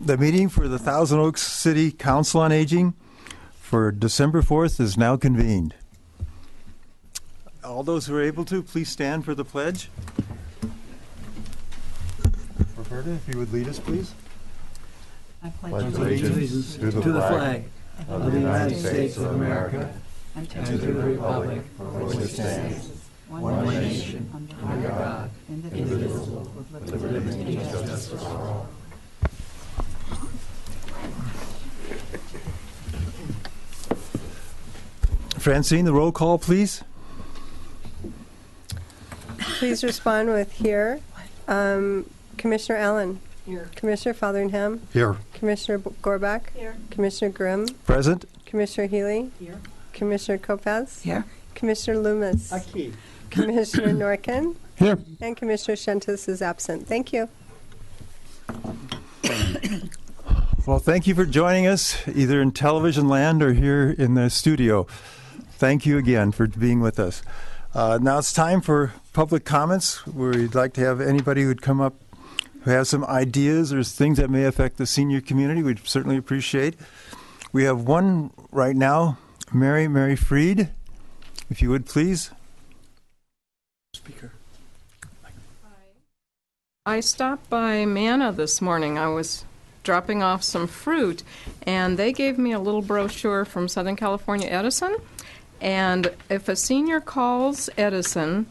The meeting for the Thousand Oaks City Council on Aging for December 4th is now convened. All those who are able to, please stand for the pledge. Roberta, if you would lead us, please. I pledge allegiance to the flag of the United States of America and to the republic for which it stands, one nation, under God, indivisible, with liberty and justice for all. Francine, the roll call, please. Please respond with here. Commissioner Allen. Here. Commissioner Fotheringham. Here. Commissioner Gorbach. Here. Commissioner Grimm. Present. Commissioner Healy. Here. Commissioner Kopaz. Here. Commissioner Loomis. Aquí. Commissioner Norkin. Here. And Commissioner Shentis is absent. Thank you. Well, thank you for joining us, either in television land or here in the studio. Thank you again for being with us. Now it's time for public comments, where we'd like to have anybody who'd come up who has some ideas or things that may affect the senior community. We'd certainly appreciate. We have one right now, Mary Freed, if you would please. Speaker. I stopped by Manna this morning. I was dropping off some fruit, and they gave me a little brochure from Southern California Edison. And if a senior calls Edison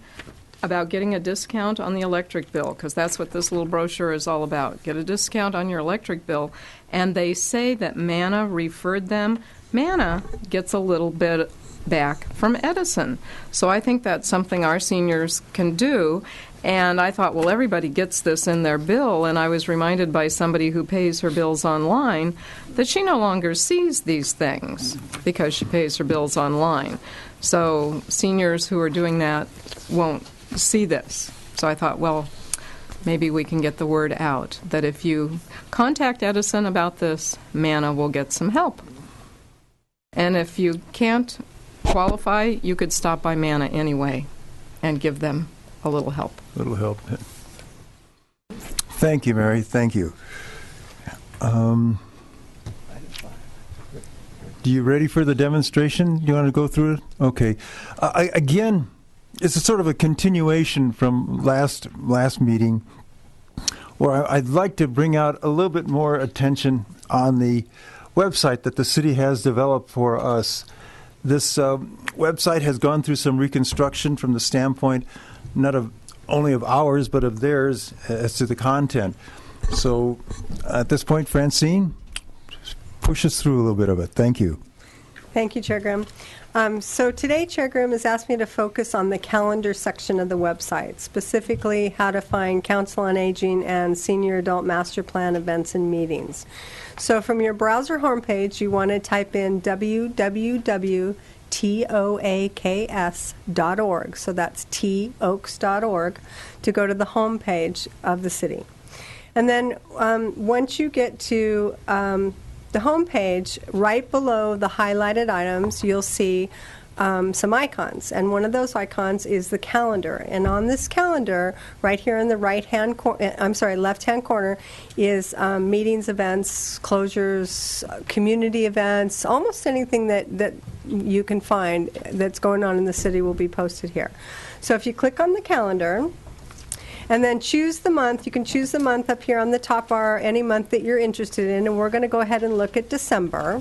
about getting a discount on the electric bill, because that's what this little brochure is all about, get a discount on your electric bill, and they say that Manna referred them, Manna gets a little bit back from Edison. So I think that's something our seniors can do. And I thought, well, everybody gets this in their bill, and I was reminded by somebody who pays her bills online that she no longer sees these things because she pays her bills online. So seniors who are doing that won't see this. So I thought, well, maybe we can get the word out that if you contact Edison about this, Manna will get some help. And if you can't qualify, you could stop by Manna anyway and give them a little help. A little help. Thank you, Mary. Thank you. Do you ready for the demonstration? You want to go through it? Okay. Again, it's a sort of a continuation from last meeting, where I'd like to bring out a little bit more attention on the website that the city has developed for us. This website has gone through some reconstruction from the standpoint not only of ours, but of theirs as to the content. So at this point, Francine, push us through a little bit of it. Thank you. Thank you, Chair Grimm. So today, Chair Grimm has asked me to focus on the calendar section of the website, specifically how to find Council on Aging and Senior Adult Master Plan events and meetings. So from your browser homepage, you want to type in www.toaks.org. So that's toaks.org to go to the homepage of the city. And then once you get to the homepage, right below the highlighted items, you'll see some icons, and one of those icons is the calendar. And on this calendar, right here in the left-hand corner, is meetings, events, closures, community events, almost anything that you can find that's going on in the city will be posted here. So if you click on the calendar, and then choose the month. You can choose the month up here on the top bar, any month that you're interested in, and we're going to go ahead and look at December.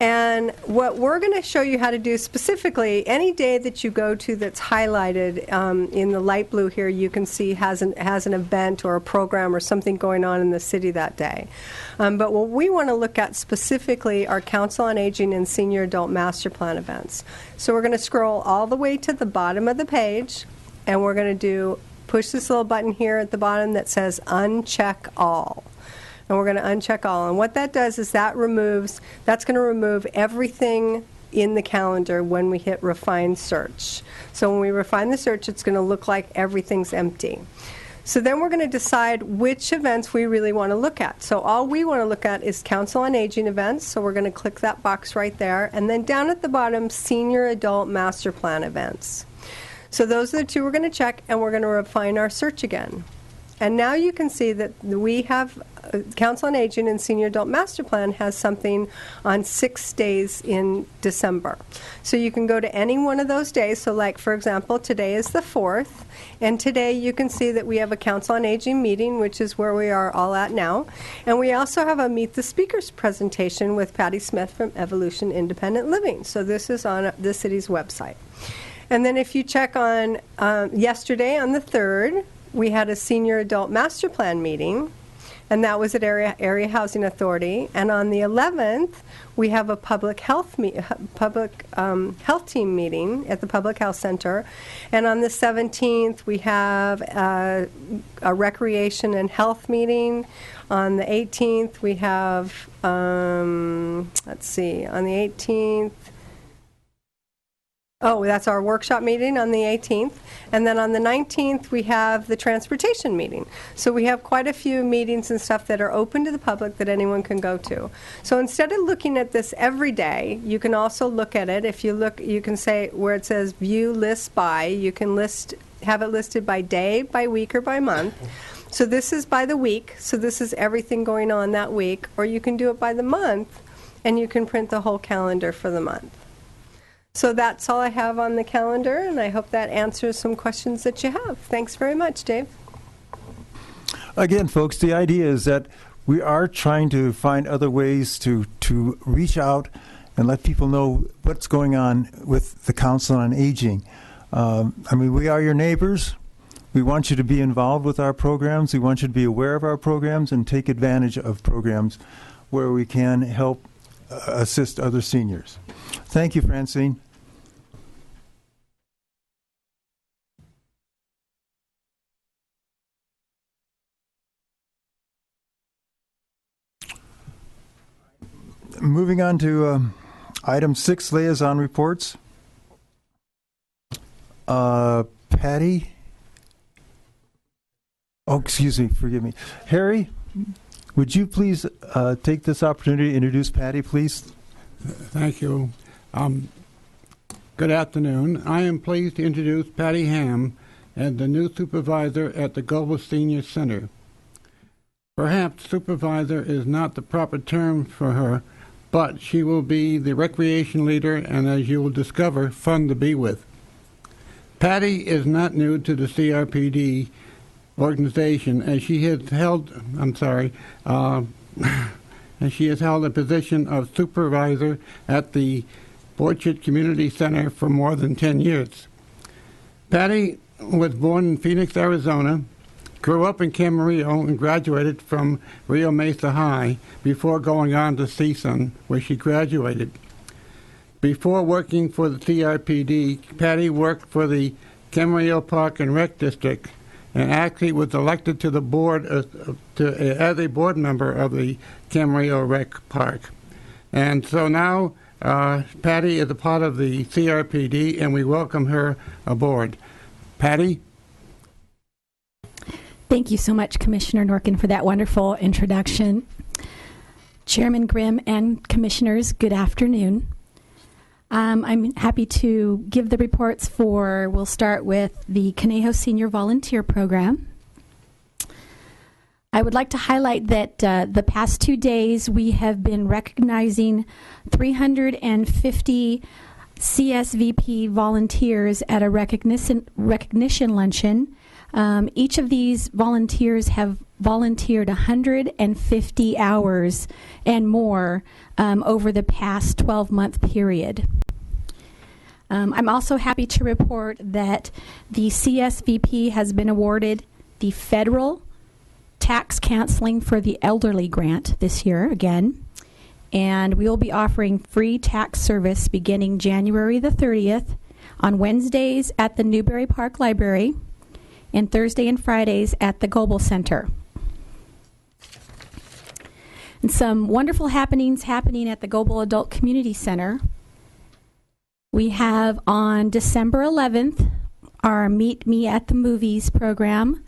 And what we're going to show you how to do specifically, any day that you go to that's highlighted in the light blue here, you can see has an event or a program or something going on in the city that day. But what we want to look at specifically are Council on Aging and Senior Adult Master Plan events. So we're going to scroll all the way to the bottom of the page, and we're going to push this little button here at the bottom that says Uncheck All. And we're going to uncheck all. And what that does is that's going to remove everything in the calendar when we hit Refine Search. So when we refine the search, it's going to look like everything's empty. So then we're going to decide which events we really want to look at. So all we want to look at is Council on Aging events. So we're going to click that box right there. And then down at the bottom, Senior Adult Master Plan events. So those are the two we're going to check, and we're going to refine our search again. And now you can see that we have Council on Aging and Senior Adult Master Plan has something on 6 days in December. So you can go to any one of those days. So like, for example, today is the 4th. And today you can see that we have a Council on Aging meeting, which is where we are all at now. And we also have a Meet the Speakers presentation with Patty Smith from Evolution Independent Living. So this is on the city's website. And then if you check on yesterday on the 3rd, we had a Senior Adult Master Plan meeting, and that was at Area Housing Authority. And on the 11th, we have a public health team meeting at the Public Health Center. And on the 17th, we have a recreation and health meeting. On the 18th, we have, let's see, on the 18th, oh, that's our workshop meeting on the 18th. And then on the 19th, we have the transportation meeting. So we have quite a few meetings and stuff that are open to the public that anyone can go to. So instead of looking at this every day, you can also look at it. If you look, you can say where it says view lists by, you can have it listed by day, by week, or by month. So this is by the week. So this is everything going on that week. Or you can do it by the month, and you can print the whole calendar for the month. So that's all I have on the calendar, and I hope that answers some questions that you have. Thanks very much, Dave. Again, folks, the idea is that we are trying to find other ways to reach out and let people know what's going on with the Council on Aging. I mean, we are your neighbors. We want you to be involved with our programs. We want you to be aware of our programs and take advantage of programs where we can help assist other seniors. Thank you, Francine. Moving on to item 6, liaison reports. Patty? Oh, excuse me, forgive me. Harry, would you please take this opportunity to introduce Patty, please? Thank you. Good afternoon. I am pleased to introduce Patty Ham as the new supervisor at the Global Senior Center. Perhaps supervisor is not the proper term for her, but she will be the recreation leader and, as you will discover, fun to be with. Patty is not new to the CRPD organization, as she has held, and she has held a position of supervisor at the Borchardt Community Center for more than 10 years. Patty was born in Phoenix, Arizona, grew up in Camarillo, and graduated from Rio Mesa High before going on to CSUN, where she graduated. Before working for the CRPD, Patty worked for the Camarillo Park and Rec District, and actually was elected to the board as a board member of the Camarillo Rec Park. And so now Patty is a part of the CRPD, and we welcome her aboard. Patty? Thank you so much, Commissioner Norkin, for that wonderful introduction. Chairman Grimm and Commissioners, good afternoon. I'm happy to give the reports we'll start with the Conejo Senior Volunteer Program. I would like to highlight that the past 2 days we have been recognizing 350 CSVP volunteers at a recognition luncheon. Each of these volunteers have volunteered 150 hours and more over the past 12-month period. I'm also happy to report that the CSVP has been awarded the federal tax canceling for the elderly grant this year again, and we will be offering free tax service beginning January the 30th on Wednesdays at the Newberry Park Library and Thursday and Fridays at the Global Center. And some wonderful happenings happening at the Global Adult Community Center. We have on December 11th our Meet Me at the Movies program.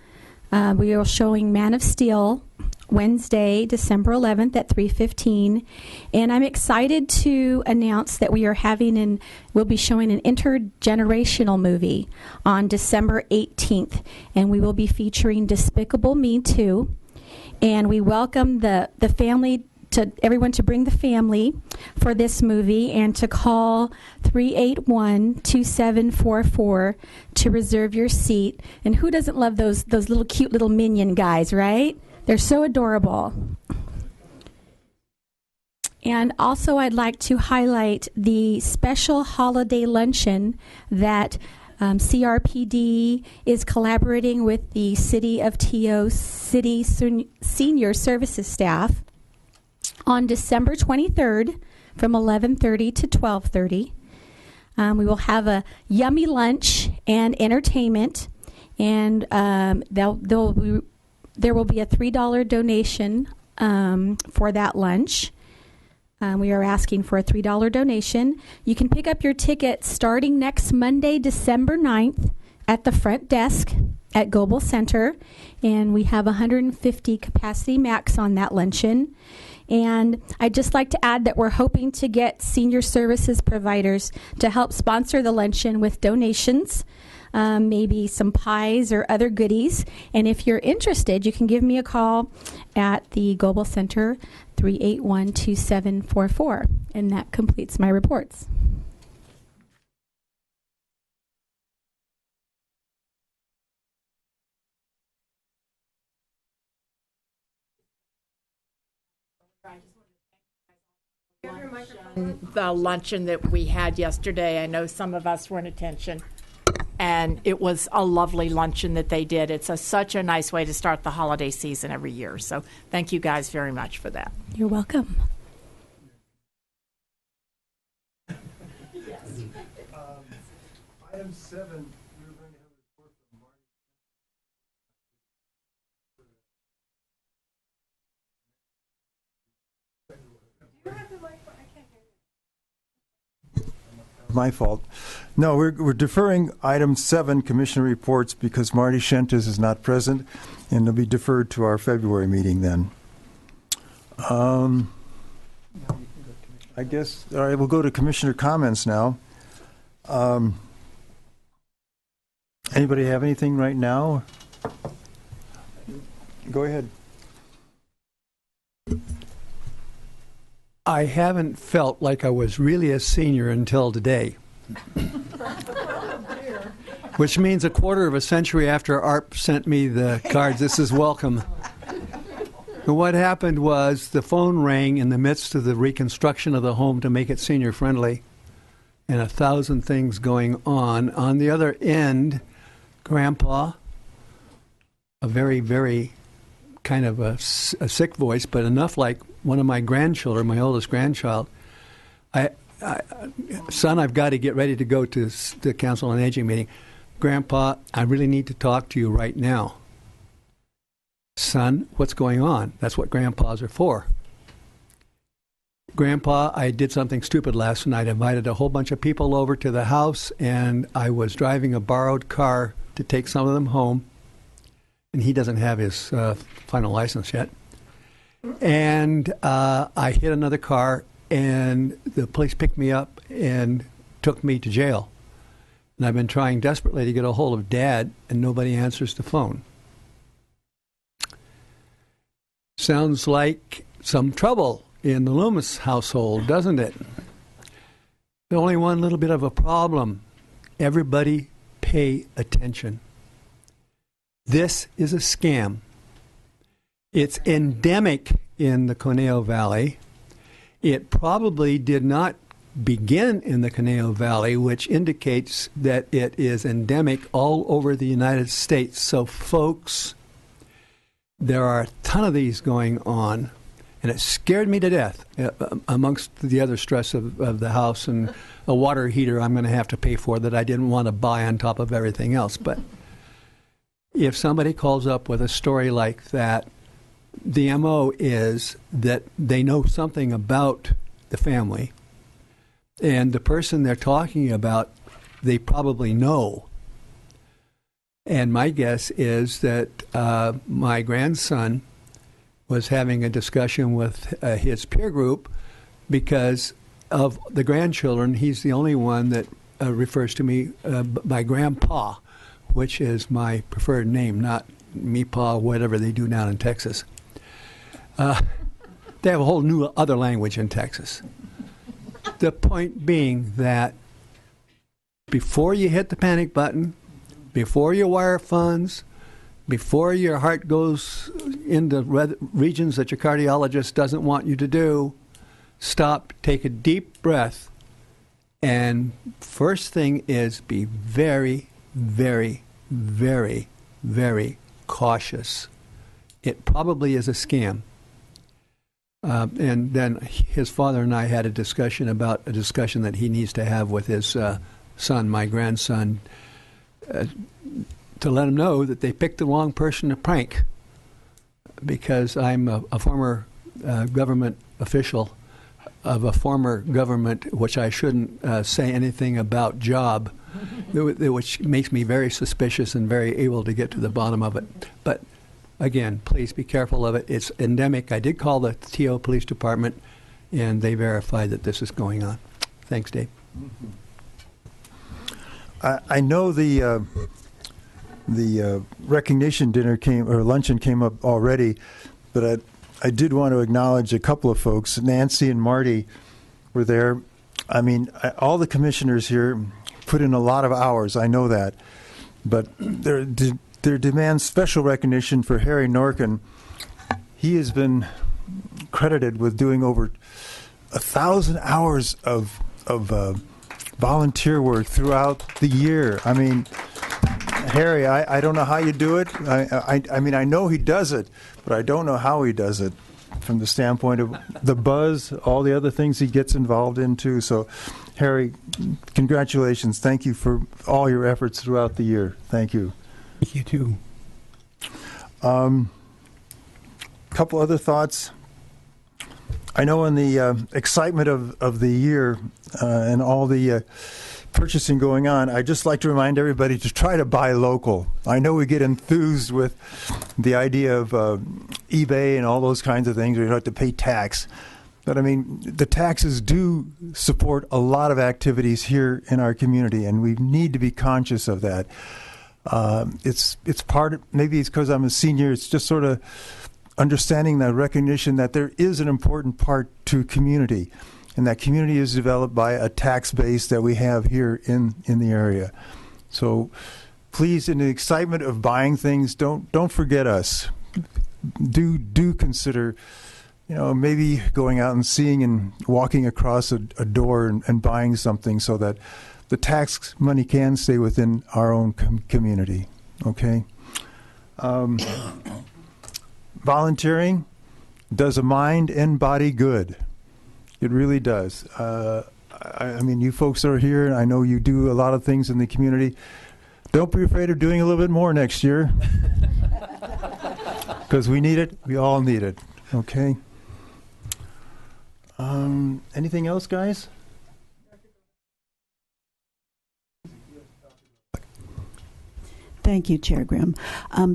We are showing Man of Steel Wednesday, December 11th at 3:15. And I'm excited to announce that we'll be showing an intergenerational movie on December 18th. And we will be featuring Despicable Me 2. And we welcome the family, to everyone to bring the family for this movie and to call 381-2744 to reserve your seat. And who doesn't love those little cute little minion guys, right? They're so adorable. And also I'd like to highlight the special holiday luncheon that CRPD is collaborating with the City of TO City Senior Services staff on December 23rd from 11:30 to 12:30. We will have a yummy lunch and entertainment, and there will be a $3 donation for that lunch. We are asking for a $3 donation. You can pick up your ticket starting next Monday, December 9th at the front desk at Goebel Center, and we have 150 capacity max on that luncheon. And I'd just like to add that we're hoping to get senior services providers to help sponsor the luncheon with donations, maybe some pies or other goodies. And if you're interested, you can give me a call at the Goebel Center, 381-2744. And that completes my reports. The luncheon that we had yesterday, I know some of us were in attention, and it was a lovely luncheon that they did. It's such a nice way to start the holiday season every year. So thank you guys very much for that. You're welcome. Item 7, we were going to have a report from Marty. My fault. No, we're deferring item 7, Commissioner reports, because Marty Shentes is not present, and they'll be deferred to our February meeting then. I guess, all right, we'll go to Commissioner comments now. Anybody have anything right now? Go ahead. I haven't felt like I was really a senior until today. Which means a quarter of a century after ARP sent me the cards, this is welcome. And what happened was the phone rang in the midst of the reconstruction of the home to make it senior friendly, and 1,000 things going on. On the other end, Grandpa, a very, very kind of a sick voice, but enough like one of my grandchildren, my oldest grandchild. Son, I've got to get ready to go to the Council on Aging meeting. Grandpa, I really need to talk to you right now. Son, what's going on? That's what grandpas are for. Grandpa, I did something stupid last night. I invited a whole bunch of people over to the house, and I was driving a borrowed car to take some of them home, and he doesn't have his final license yet. And I hit another car, and the police picked me up and took me to jail. And I've been trying desperately to get a hold of Dad, and nobody answers the phone. Sounds like some trouble in the Loomis household, doesn't it? The only one little bit of a problem. Everybody pay attention. This is a scam. It's endemic in the Conejo Valley. It probably did not begin in the Conejo Valley, which indicates that it is endemic all over the United States. So, folks, there are a ton of these going on, and it scared me to death, amongst the other stress of the house and a water heater I'm going to have to pay for that I didn't want to buy on top of everything else. But if somebody calls up with a story like that, the MO is that they know something about the family, and the person they're talking about, they probably know. And my guess is that my grandson was having a discussion with his peer group because of the grandchildren. He's the only one that refers to me by Grandpa, which is my preferred name, not Meepaw, whatever they do down in Texas. They have a whole new other language in Texas. The point being that before you hit the panic button, before you wire funds, before your heart goes into regions that your cardiologist doesn't want you to do, stop, take a deep breath, and first thing is be very, very, very, very cautious. It probably is a scam. And then his father and I had a discussion that he needs to have with his son, my grandson, to let him know that they picked the wrong person to prank, because I'm a former government official of a former government, which I shouldn't say anything about job, which makes me very suspicious and very able to get to the bottom of it. But again, please be careful of it. It's endemic. I did call the TO Police Department, and they verified that this is going on. Thanks, Dave. I know the recognition dinner luncheon came up already, but I did want to acknowledge a couple of folks. Nancy and Marty were there. I mean, all the commissioners here put in a lot of hours. I know that, but there demands special recognition for Harry Norkin. He has been credited with doing over 1,000 hours of volunteer work throughout the year. I mean, Harry, I don't know how you do it. I mean, I know he does it, but I don't know how he does it from the standpoint of the buzz, all the other things he gets involved in too. So, Harry, congratulations. Thank you for all your efforts throughout the year. Thank you. Thank you, too. Couple other thoughts. I know in the excitement of the year and all the purchasing going on, I'd just like to remind everybody to try to buy local. I know we get enthused with the idea of eBay and all those kinds of things where you don't have to pay tax. But I mean, the taxes do support a lot of activities here in our community, and we need to be conscious of that. It's part of, maybe it's because I'm a senior, it's just sort of understanding that recognition that there is an important part to community, and that community is developed by a tax base that we have here in the area. So please, in the excitement of buying things, don't forget us. Do consider, maybe going out and seeing and walking across a door and buying something so that the tax money can stay within our own community. Okay? Volunteering does a mind and body good. It really does. I mean, you folks are here, and I know you do a lot of things in the community. Don't be afraid of doing a little bit more next year, because we need it. We all need it. Okay? Anything else, guys? Thank you, Chair Grimm.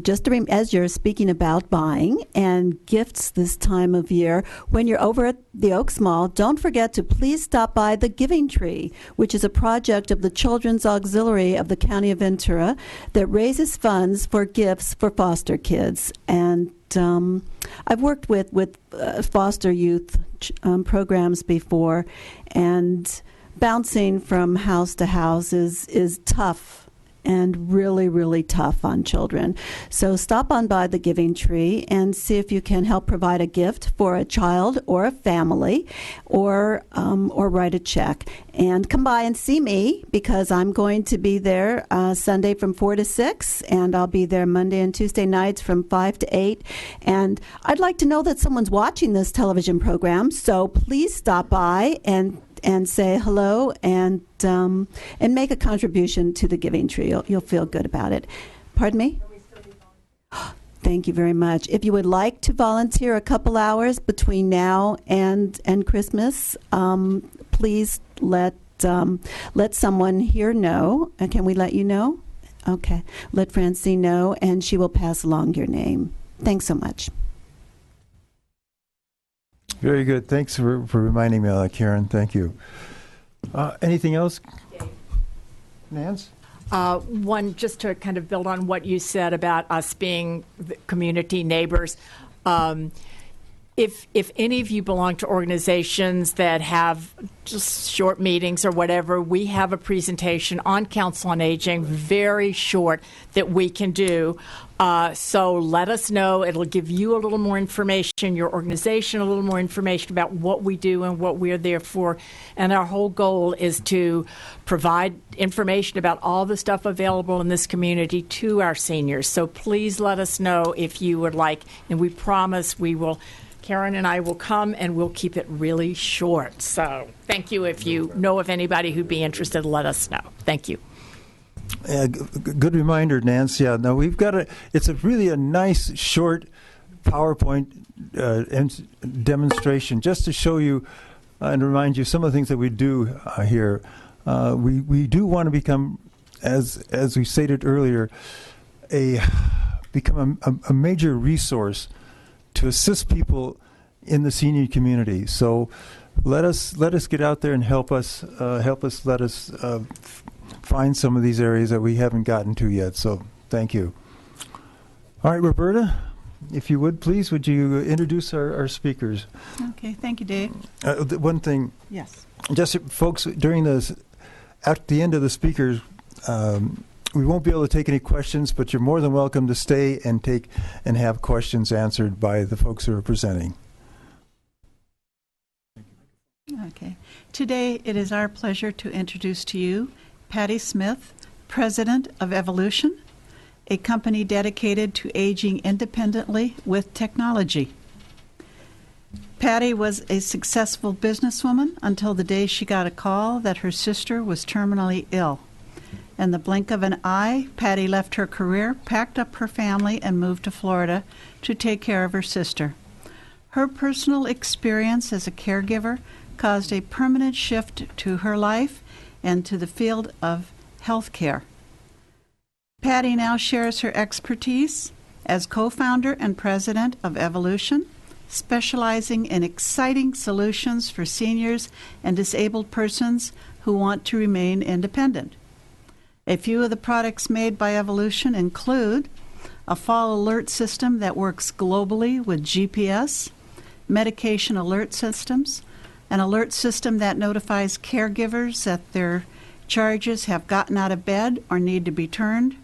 Just as you're speaking about buying and gifts this time of year, when you're over at the Oaks Mall, don't forget to please stop by the Giving Tree, which is a project of the Children's Auxiliary of the County of Ventura that raises funds for gifts for foster kids. And I've worked with foster youth programs before, and bouncing from house to house is tough and really, really tough on children. So stop on by the Giving Tree and see if you can help provide a gift for a child or a family, or write a check. And come by and see me, because I'm going to be there Sunday from 4 to 6, and I'll be there Monday and Tuesday nights from 5 to 8. And I'd like to know that someone's watching this television program, so please stop by and say hello and make a contribution to the Giving Tree. You'll feel good about it. Pardon me? Thank you very much. If you would like to volunteer a couple hours between now and Christmas, please let someone here know. Can we let you know? Okay. Let Francine know, and she will pass along your name. Thanks so much. Very good. Thanks for reminding me of that, Karen. Thank you. Anything else? Nance? One, just to kind of build on what you said about us being the community neighbors. If any of you belong to organizations that have just short meetings or whatever, we have a presentation on Council on Aging, very short, that we can do. So let us know. It'll give you a little more information, your organization a little more information about what we do and what we're there for. And our whole goal is to provide information about all the stuff available in this community to our seniors. So please let us know if you would like, and we promise we will. Karen and I will come, and we'll keep it really short. So thank you. If you know of anybody who'd be interested, let us know. Thank you. Good reminder, Nance. Yeah, no, we've got it's really a nice, short PowerPoint demonstration just to show you and remind you some of the things that we do here. We do want to become, as we stated earlier, become a major resource to assist people in the senior community. So let us get out there and help us. Let us find some of these areas that we haven't gotten to yet. So thank you. All right, Roberta, if you would, please, would you introduce our speakers? Okay, thank you, Dave. One thing. Yes. Just folks, during this, at the end of the speakers, we won't be able to take any questions, but you're more than welcome to stay and have questions answered by the folks who are presenting. Okay. Today, it is our pleasure to introduce to you Patty Smith, President of Evolution, a company dedicated to aging independently with technology. Patty was a successful businesswoman until the day she got a call that her sister was terminally ill. In the blink of an eye, Patty left her career, packed up her family, and moved to Florida to take care of her sister. Her personal experience as a caregiver caused a permanent shift to her life and to the field of health care. Patty now shares her expertise as co-founder and president of Evolution, specializing in exciting solutions for seniors and disabled persons who want to remain independent. A few of the products made by Evolution include a fall alert system that works globally with GPS, medication alert systems, an alert system that notifies caregivers that their charges have gotten out of bed or need to be turned.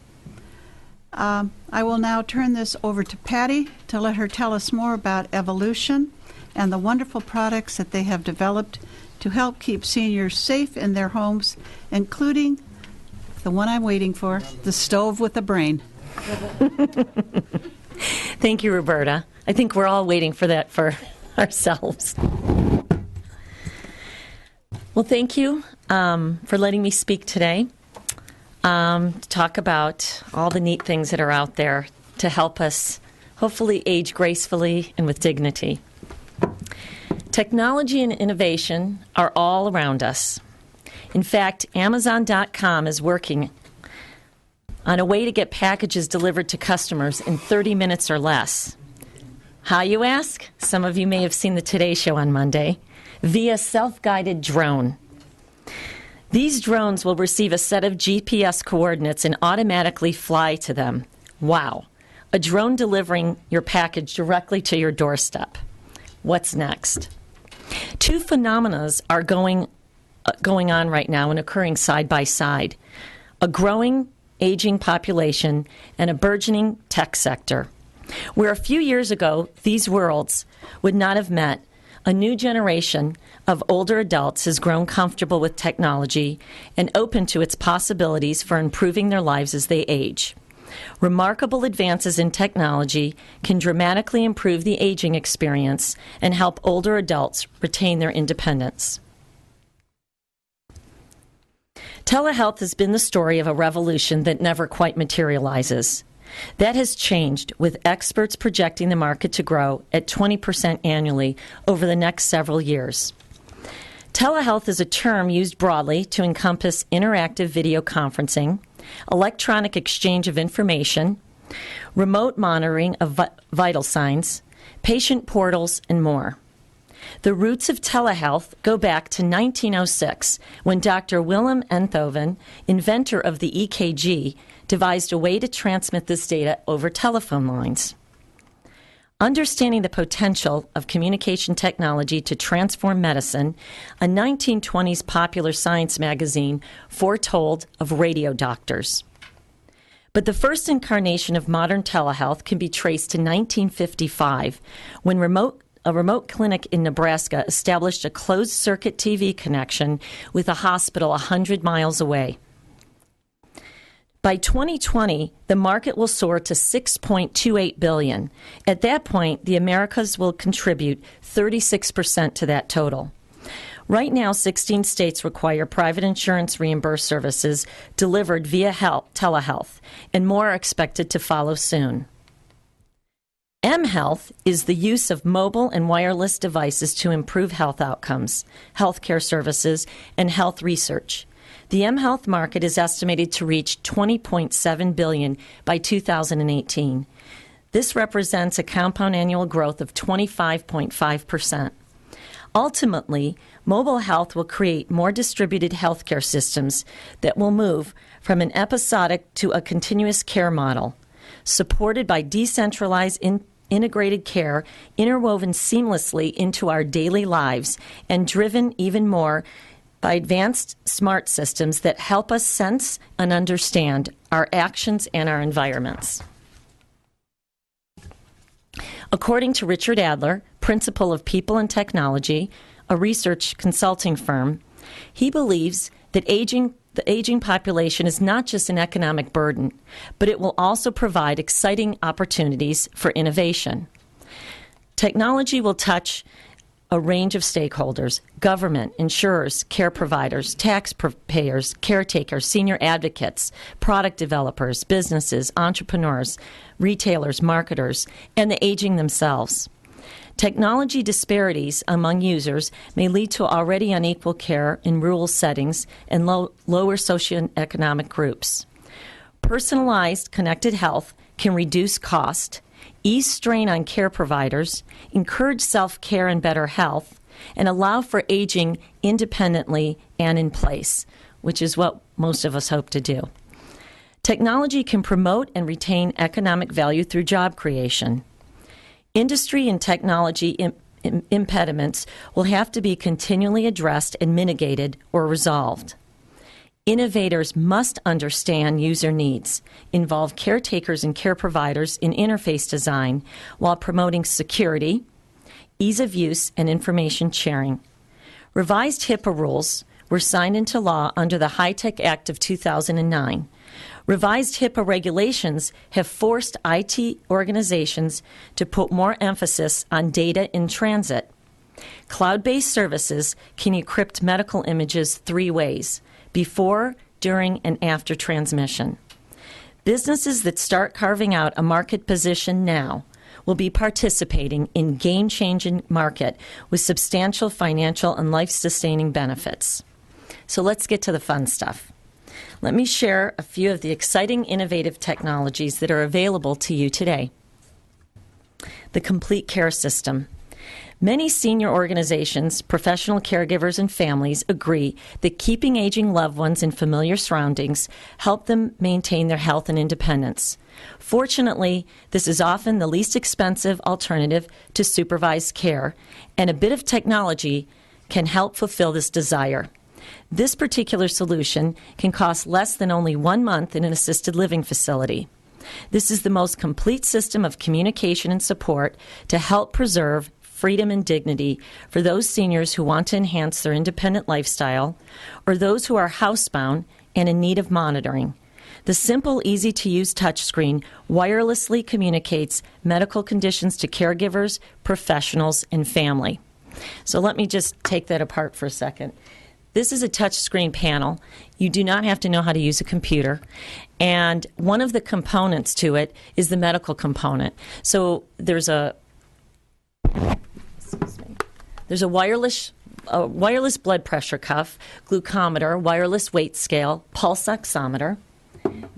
I will now turn this over to Patty to let her tell us more about Evolution and the wonderful products that they have developed to help keep seniors safe in their homes, including the one I'm waiting for, the stove with a brain. Thank you, Roberta. I think we're all waiting for that for ourselves. Well, thank you for letting me speak today to talk about all the neat things that are out there to help us hopefully age gracefully and with dignity. Technology and innovation are all around us. In fact, Amazon.com is working on a way to get packages delivered to customers in 30 minutes or less. How, you ask? Some of you may have seen the Today Show on Monday. Via self-guided drone. These drones will receive a set of GPS coordinates and automatically fly to them. Wow. A drone delivering your package directly to your doorstep. What's next? Two phenomena are going on right now and occurring side by side. A growing aging population and a burgeoning tech sector. Where a few years ago these worlds would not have met, a new generation of older adults has grown comfortable with technology and open to its possibilities for improving their lives as they age. Remarkable advances in technology can dramatically improve the aging experience and help older adults retain their independence. Telehealth has been the story of a revolution that never quite materializes. That has changed, with experts projecting the market to grow at 20% annually over the next several years. Telehealth is a term used broadly to encompass interactive video conferencing, electronic exchange of information, remote monitoring of vital signs, patient portals, and more. The roots of telehealth go back to 1906 when Dr. Willem Einthoven, inventor of the EKG, devised a way to transmit this data over telephone lines. Understanding the potential of communication technology to transform medicine, a 1920s popular science magazine foretold of radio doctors. But the first incarnation of modern telehealth can be traced to 1955, when a remote clinic in Nebraska established a closed-circuit TV connection with a hospital 100 miles away. By 2020, the market will soar to $6.28 billion. At that point, the Americas will contribute 36% to that total. Right now, 16 states require private insurance reimbursed services delivered via telehealth, and more are expected to follow soon. mHealth is the use of mobile and wireless devices to improve health outcomes, healthcare services, and health research. The mHealth market is estimated to reach $20.7 billion by 2018. This represents a compound annual growth of 25.5%. Ultimately, mobile health will create more distributed healthcare systems that will move from an episodic to a continuous care model, supported by decentralized integrated care interwoven seamlessly into our daily lives and driven even more by advanced smart systems that help us sense and understand our actions and our environments. According to Richard Adler, principal of People and Technology, a research consulting firm, he believes that the aging population is not just an economic burden, but it will also provide exciting opportunities for innovation. Technology will touch a range of stakeholders: government, insurers, care providers, taxpayers, caretakers, senior advocates, product developers, businesses, entrepreneurs, retailers, marketers, and the aging themselves. Technology disparities among users may lead to already unequal care in rural settings and lower socioeconomic groups. Personalized connected health can reduce cost, ease strain on care providers, encourage self-care and better health, and allow for aging independently and in place, which is what most of us hope to do. Technology can promote and retain economic value through job creation. Industry and technology impediments will have to be continually addressed and mitigated or resolved. Innovators must understand user needs, involve caretakers and care providers in interface design while promoting security, ease of use, and information sharing. Revised HIPAA rules were signed into law under the HITECH Act of 2009. Revised HIPAA regulations have forced IT organizations to put more emphasis on data in transit. Cloud-based services can encrypt medical images 3 ways: before, during, and after transmission. Businesses that start carving out a market position now will be participating in game-changing market with substantial financial and life-sustaining benefits. So let's get to the fun stuff. Let me share a few of the exciting, innovative technologies that are available to you today. The complete care system. Many senior organizations, professional caregivers, and families agree that keeping aging loved ones in familiar surroundings help them maintain their health and independence. Fortunately, this is often the least expensive alternative to supervised care, and a bit of technology can help fulfill this desire. This particular solution can cost less than only 1 month in an assisted living facility. This is the most complete system of communication and support to help preserve freedom and dignity for those seniors who want to enhance their independent lifestyle or those who are housebound and in need of monitoring. The simple, easy-to-use touchscreen wirelessly communicates medical conditions to caregivers, professionals, and family. So let me just take that apart for a second. This is a touchscreen panel. You do not have to know how to use a computer. And one of the components to it is the medical component. So there's a wireless blood pressure cuff, glucometer, wireless weight scale, pulse oximeter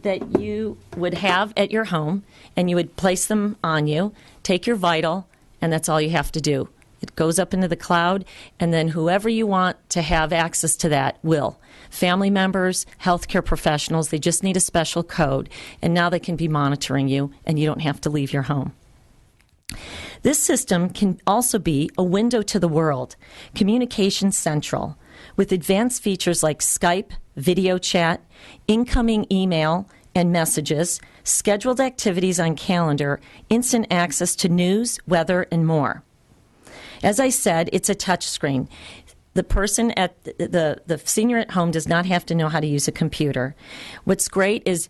that you would have at your home, and you would place them on you, take your vital, and that's all you have to do. It goes up into the cloud, and then whoever you want to have access to that will. Family members, healthcare professionals, they just need a special code, and now they can be monitoring you, and you don't have to leave your home. This system can also be a window to the world, Communication Central, with advanced features like Skype, video chat, incoming email and messages, scheduled activities on calendar, instant access to news, weather, and more. As I said, it's a touch screen. The person at the senior at home does not have to know how to use a computer. What's great is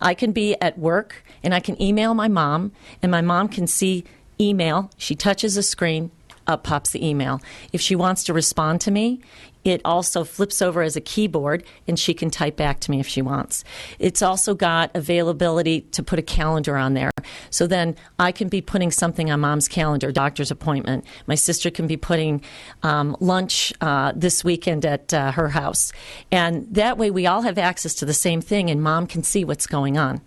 I can be at work and I can email my mom, and my mom can see email. She touches a screen, up pops the email. If she wants to respond to me, it also flips over as a keyboard, and she can type back to me if she wants. It's also got availability to put a calendar on there. So then I can be putting something on Mom's calendar, doctor's appointment. My sister can be putting lunch this weekend at her house. And that way we all have access to the same thing, and Mom can see what's going on.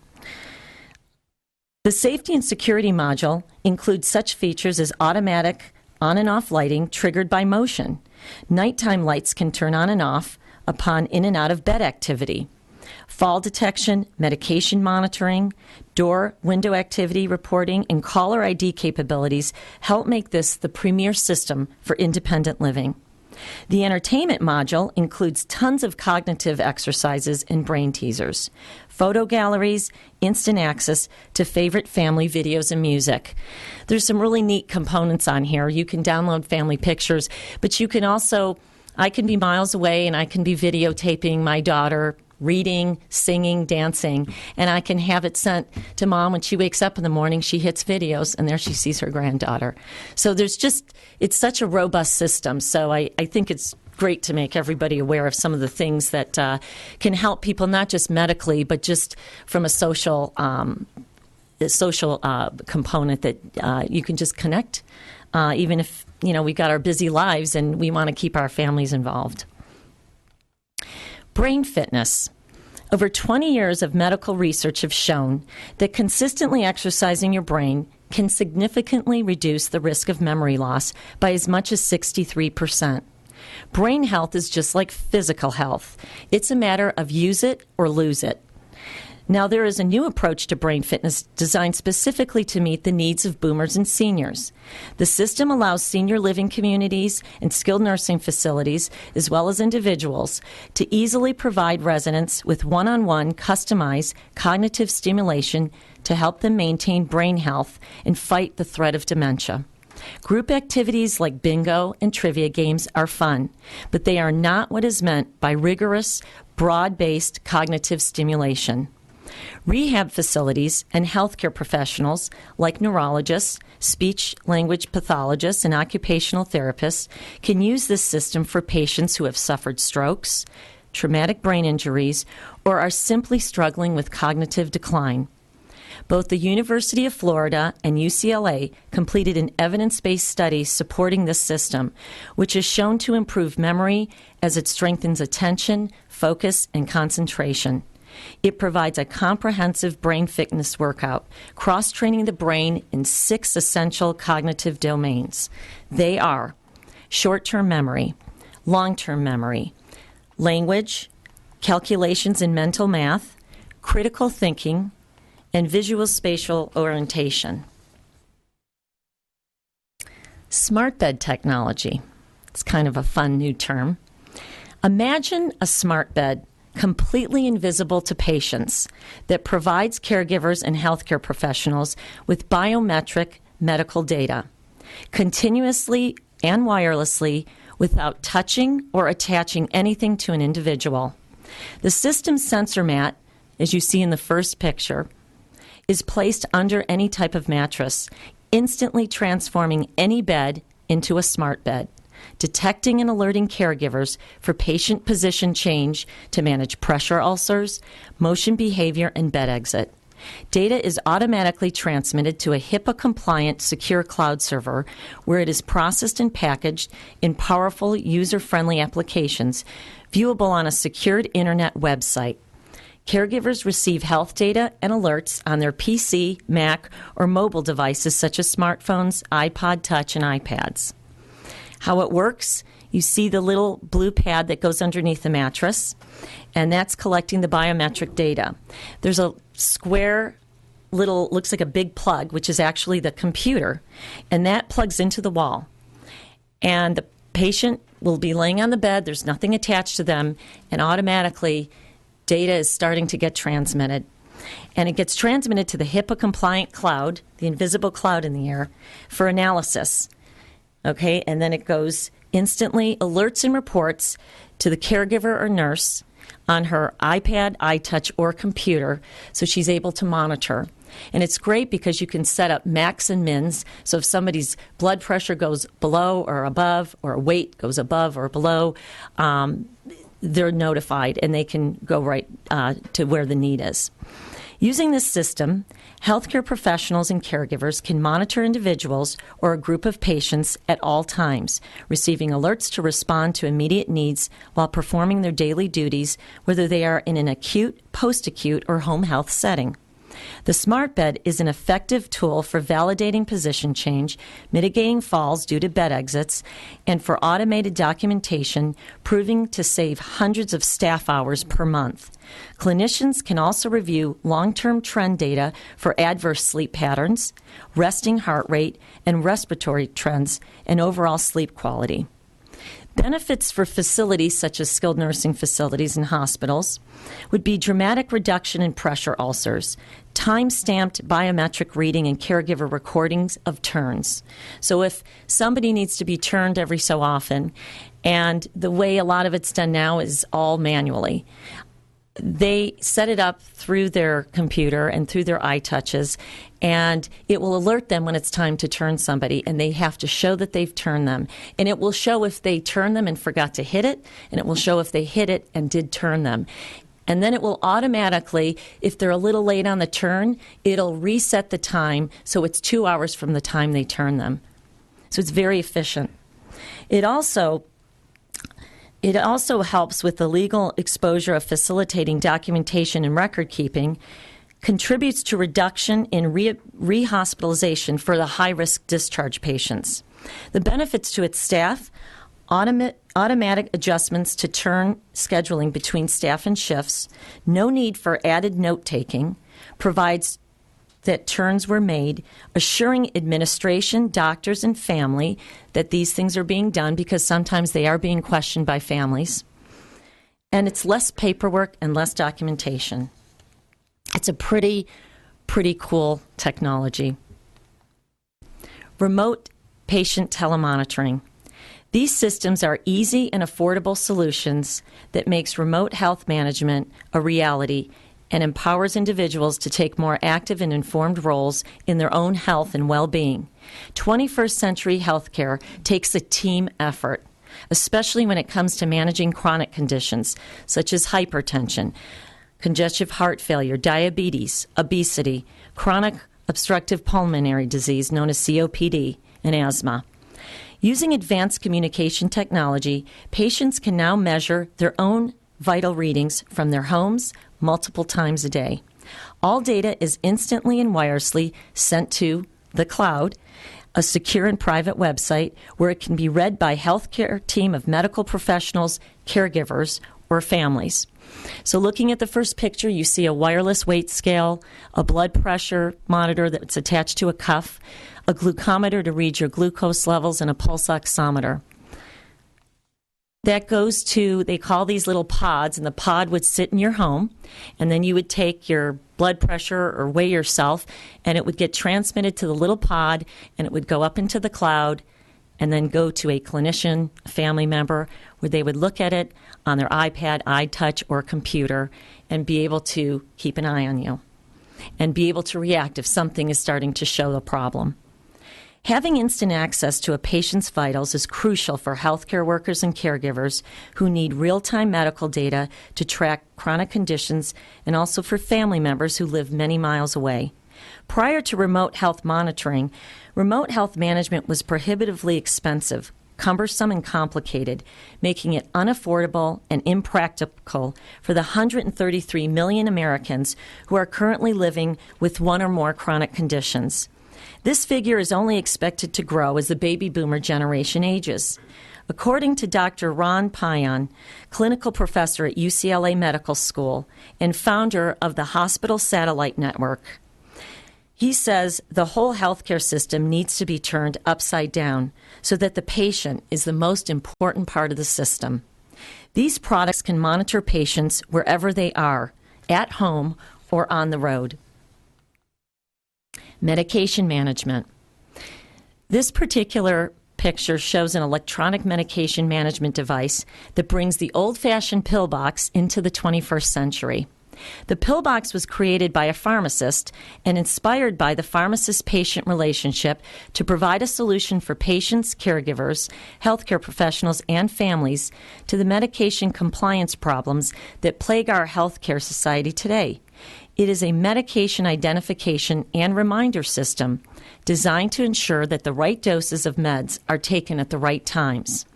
The safety and security module includes such features as automatic on and off lighting triggered by motion. Nighttime lights can turn on and off upon in and out of bed activity. Fall detection, medication monitoring, door window activity reporting, and caller ID capabilities help make this the premier system for independent living. The entertainment module includes tons of cognitive exercises and brain teasers, photo galleries, instant access to favorite family videos and music. There's some really neat components on here. You can download family pictures, but you can also, I can be miles away and I can be videotaping my daughter reading, singing, dancing, and I can have it sent to Mom when she wakes up in the morning. She hits videos, and there she sees her granddaughter. So it's such a robust system. So I think it's great to make everybody aware of some of the things that can help people, not just medically, but just from a social component that you can just connect, even if, we've got our busy lives and we want to keep our families involved. Brain fitness. Over 20 years of medical research have shown that consistently exercising your brain can significantly reduce the risk of memory loss by as much as 63%. Brain health is just like physical health. It's a matter of use it or lose it. Now, there is a new approach to brain fitness designed specifically to meet the needs of boomers and seniors. The system allows senior living communities and skilled nursing facilities, as well as individuals, to easily provide residents with one-on-one customized cognitive stimulation to help them maintain brain health and fight the threat of dementia. Group activities like bingo and trivia games are fun, but they are not what is meant by rigorous, broad-based cognitive stimulation. Rehab facilities and healthcare professionals like neurologists, speech-language pathologists, and occupational therapists can use this system for patients who have suffered strokes, traumatic brain injuries, or are simply struggling with cognitive decline. Both the University of Florida and UCLA completed an evidence-based study supporting this system, which is shown to improve memory as it strengthens attention, focus, and concentration. It provides a comprehensive brain fitness workout, cross-training the brain in 6 essential cognitive domains. They are short-term memory, long-term memory, language, calculations in mental math, critical thinking, and visual spatial orientation. Smart bed technology. It's kind of a fun new term. Imagine a smart bed completely invisible to patients that provides caregivers and healthcare professionals with biometric medical data, continuously and wirelessly without touching or attaching anything to an individual. The system's sensor mat, as you see in the first picture, is placed under any type of mattress, instantly transforming any bed into a smart bed, detecting and alerting caregivers for patient position change to manage pressure ulcers, motion behavior, and bed exit. Data is automatically transmitted to a HIPAA-compliant secure cloud server where it is processed and packaged in powerful, user-friendly applications viewable on a secured internet website. Caregivers receive health data and alerts on their PC, Mac, or mobile devices such as smartphones, iPod Touch, and iPads. How it works, you see the little blue pad that goes underneath the mattress, and that's collecting the biometric data. There's a square little, looks like a big plug, which is actually the computer, and that plugs into the wall. And the patient will be laying on the bed, there's nothing attached to them, and automatically data is starting to get transmitted. And it gets transmitted to the HIPAA-compliant cloud, the invisible cloud in the air, for analysis. Okay, and then it goes instantly, alerts and reports to the caregiver or nurse on her iPad, iTouch, or computer, so she's able to monitor. And it's great because you can set up max and mins, so if somebody's blood pressure goes below or above, or weight goes above or below, they're notified and they can go right to where the need is. Using this system, healthcare professionals and caregivers can monitor individuals or a group of patients at all times, receiving alerts to respond to immediate needs while performing their daily duties, whether they are in an acute, post-acute, or home health setting. The smart bed is an effective tool for validating position change, mitigating falls due to bed exits, and for automated documentation, proving to save hundreds of staff hours per month. Clinicians can also review long-term trend data for adverse sleep patterns, resting heart rate, and respiratory trends, and overall sleep quality. Benefits for facilities such as skilled nursing facilities and hospitals would be dramatic reduction in pressure ulcers, time-stamped biometric reading and caregiver recordings of turns. So if somebody needs to be turned every so often, and the way a lot of it's done now is all manually, they set it up through their computer and through their iTouches, and it will alert them when it's time to turn somebody, and they have to show that they've turned them. And it will show if they turned them and forgot to hit it, and it will show if they hit it and did turn them. And then it will automatically, if they're a little late on the turn, it'll reset the time so it's 2 hours from the time they turn them. So it's very efficient. It also helps with the legal exposure of facilitating documentation and record keeping, contributes to reduction in rehospitalization for the high-risk discharge patients. The benefits to its staff: automatic adjustments to turn scheduling between staff and shifts, no need for added note-taking, provides that turns were made, assuring administration, doctors, and family that these things are being done, because sometimes they are being questioned by families. And it's less paperwork and less documentation. It's a pretty cool technology. Remote patient telemonitoring. These systems are easy and affordable solutions that makes remote health management a reality and empowers individuals to take more active and informed roles in their own health and well-being. 21st century healthcare takes a team effort, especially when it comes to managing chronic conditions such as hypertension, congestive heart failure, diabetes, obesity, chronic obstructive pulmonary disease known as COPD, and asthma. Using advanced communication technology, patients can now measure their own vital readings from their homes multiple times a day. All data is instantly and wirelessly sent to the cloud, a secure and private website where it can be read by a healthcare team of medical professionals, caregivers, or families. So looking at the first picture, you see a wireless weight scale, a blood pressure monitor that's attached to a cuff, a glucometer to read your glucose levels, and a pulse oximeter. That goes to, they call these little pods, and the pod would sit in your home, and then you would take your blood pressure or weigh yourself, and it would get transmitted to the little pod, and it would go up into the cloud, and then go to a clinician, a family member, where they would look at it on their iPad, iTouch, or computer, and be able to keep an eye on you, and be able to react if something is starting to show the problem. Having instant access to a patient's vitals is crucial for healthcare workers and caregivers who need real-time medical data to track chronic conditions, and also for family members who live many miles away. Prior to remote health monitoring, remote health management was prohibitively expensive, cumbersome and complicated, making it unaffordable and impractical for the 133 million Americans who are currently living with one or more chronic conditions. This figure is only expected to grow as the baby boomer generation ages. According to Dr. Ron Payan, clinical professor at UCLA Medical School and founder of the Hospital Satellite Network, he says the whole healthcare system needs to be turned upside down so that the patient is the most important part of the system. These products can monitor patients wherever they are, at home or on the road. Medication management. This particular picture shows an electronic medication management device that brings the old-fashioned pill box into the 21st century. The pill box was created by a pharmacist and inspired by the pharmacist-patient relationship to provide a solution for patients, caregivers, healthcare professionals, and families to the medication compliance problems that plague our healthcare society today. It is a medication identification and reminder system designed to ensure that the right doses of meds are taken at the right times.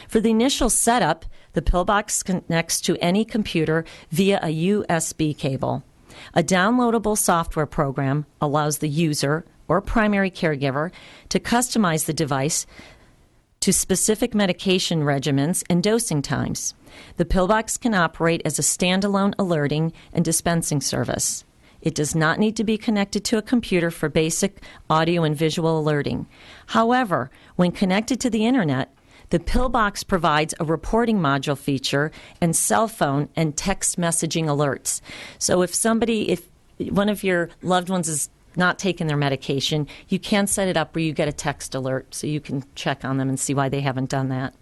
For the initial setup, the pillbox connects to any computer via a USB cable. A downloadable software program allows the user or primary caregiver to customize the device to specific medication regimens and dosing times. The pillbox can operate as a standalone alerting and dispensing service. It does not need to be connected to a computer for basic audio and visual alerting. However, when connected to the internet, the pillbox provides a reporting module feature and cell phone and text messaging alerts. So if one of your loved ones is not taking their medication, you can set it up where you get a text alert so you can check on them and see why they haven't done that.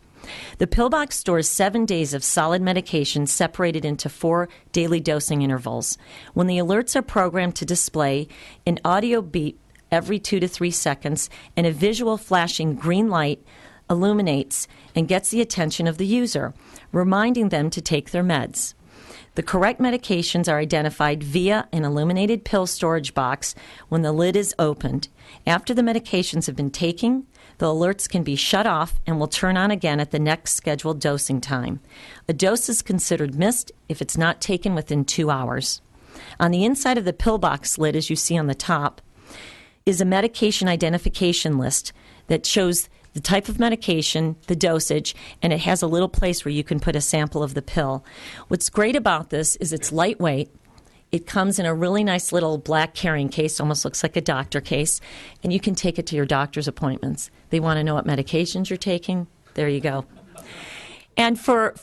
The pillbox stores 7 days of solid medication separated into 4 daily dosing intervals. When the alerts are programmed to display an audio beep every 2 to 3 seconds and a visual flashing green light illuminates and gets the attention of the user, reminding them to take their meds. The correct medications are identified via an illuminated pill storage box when the lid is opened. After the medications have been taken, the alerts can be shut off and will turn on again at the next scheduled dosing time. A dose is considered missed if it's not taken within 2 hours. On the inside of the pillbox lid, as you see on the top, is a medication identification list that shows the type of medication, the dosage, and it has a little place where you can put a sample of the pill. What's great about this is it's lightweight. It comes in a really nice little black carrying case, almost looks like a doctor case, and you can take it to your doctor's appointments. They want to know what medications you're taking. There you go. And for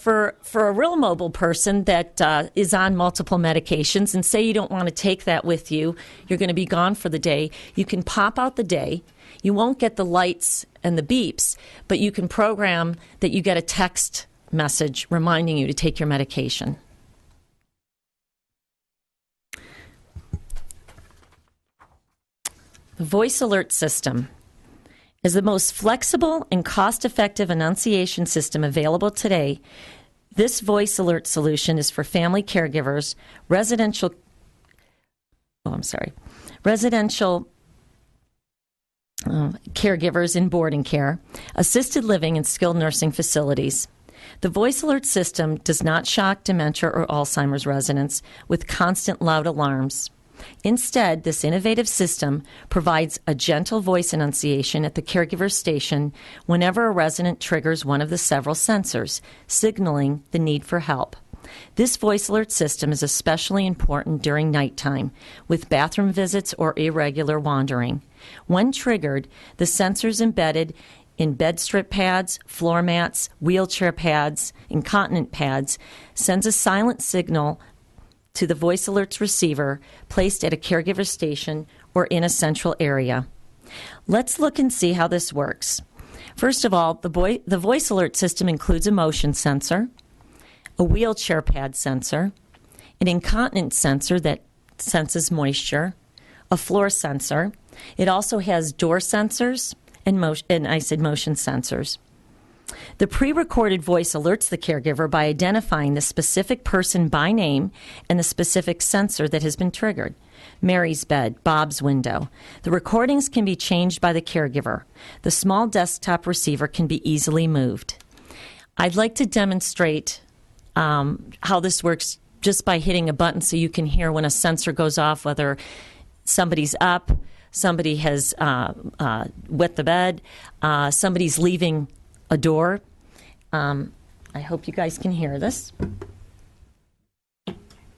a real mobile person that is on multiple medications, and say you don't want to take that with you, you're going to be gone for the day, you can pop out the day. You won't get the lights and the beeps, but you can program that you get a text message reminding you to take your medication. The voice alert system is the most flexible and cost-effective enunciation system available today. This voice alert solution is for family caregivers, residential caregivers in boarding care, assisted living, and skilled nursing facilities. The voice alert system does not shock dementia or Alzheimer's residents with constant loud alarms. Instead, this innovative system provides a gentle voice enunciation at the caregiver station whenever a resident triggers one of the several sensors, signaling the need for help. This voice alert system is especially important during nighttime, with bathroom visits or irregular wandering. When triggered, the sensors embedded in bed strip pads, floor mats, wheelchair pads, incontinent pads sends a silent signal to the voice alerts receiver placed at a caregiver station or in a central area. Let's look and see how this works. First of all, the voice alert system includes a motion sensor, a wheelchair pad sensor, an incontinence sensor that senses moisture, a floor sensor. It also has door sensors and motion sensors. The pre-recorded voice alerts the caregiver by identifying the specific person by name and the specific sensor that has been triggered. Mary's bed, Bob's window. The recordings can be changed by the caregiver. The small desktop receiver can be easily moved. I'd like to demonstrate how this works just by hitting a button so you can hear when a sensor goes off, whether somebody's up, somebody has wet the bed, somebody's leaving a door. I hope you guys can hear this.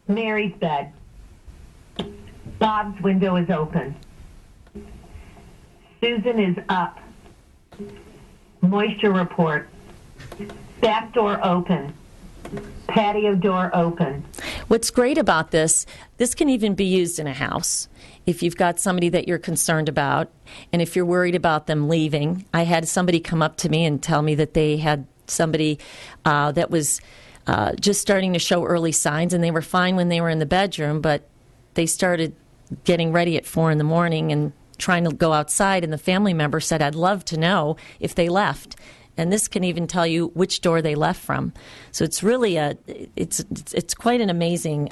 Mary's bed. Bob's window is open. Susan is up. Moisture report. Back door open. Patio door open. What's great about this can even be used in a house. If you've got somebody that you're concerned about, and if you're worried about them leaving. I had somebody come up to me and tell me that they had somebody that was just starting to show early signs, and they were fine when they were in the bedroom, but they started getting ready at 4 a.m. and trying to go outside, and the family member said, I'd love to know if they left. And this can even tell you which door they left from. So it's really it's quite an amazing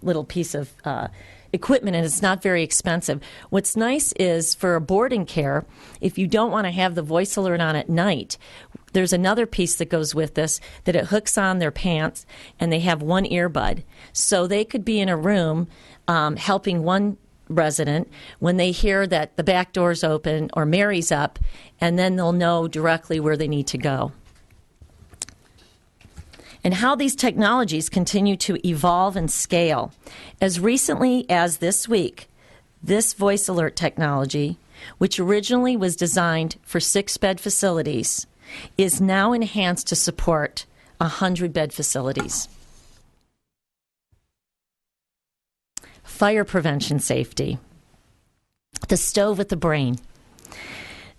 little piece of equipment, and it's not very expensive. What's nice is for a boarding care, if you don't want to have the voice alert on at night, there's another piece that goes with this, that it hooks on their pants, and they have one earbud. So they could be in a room helping one resident when they hear that the back door's open or Mary's up, and then they'll know directly where they need to go. And how these technologies continue to evolve and scale. As recently as this week, this voice alert technology, which originally was designed for 6-bed facilities, is now enhanced to support 100-bed facilities. Fire prevention safety. The stove with the brain.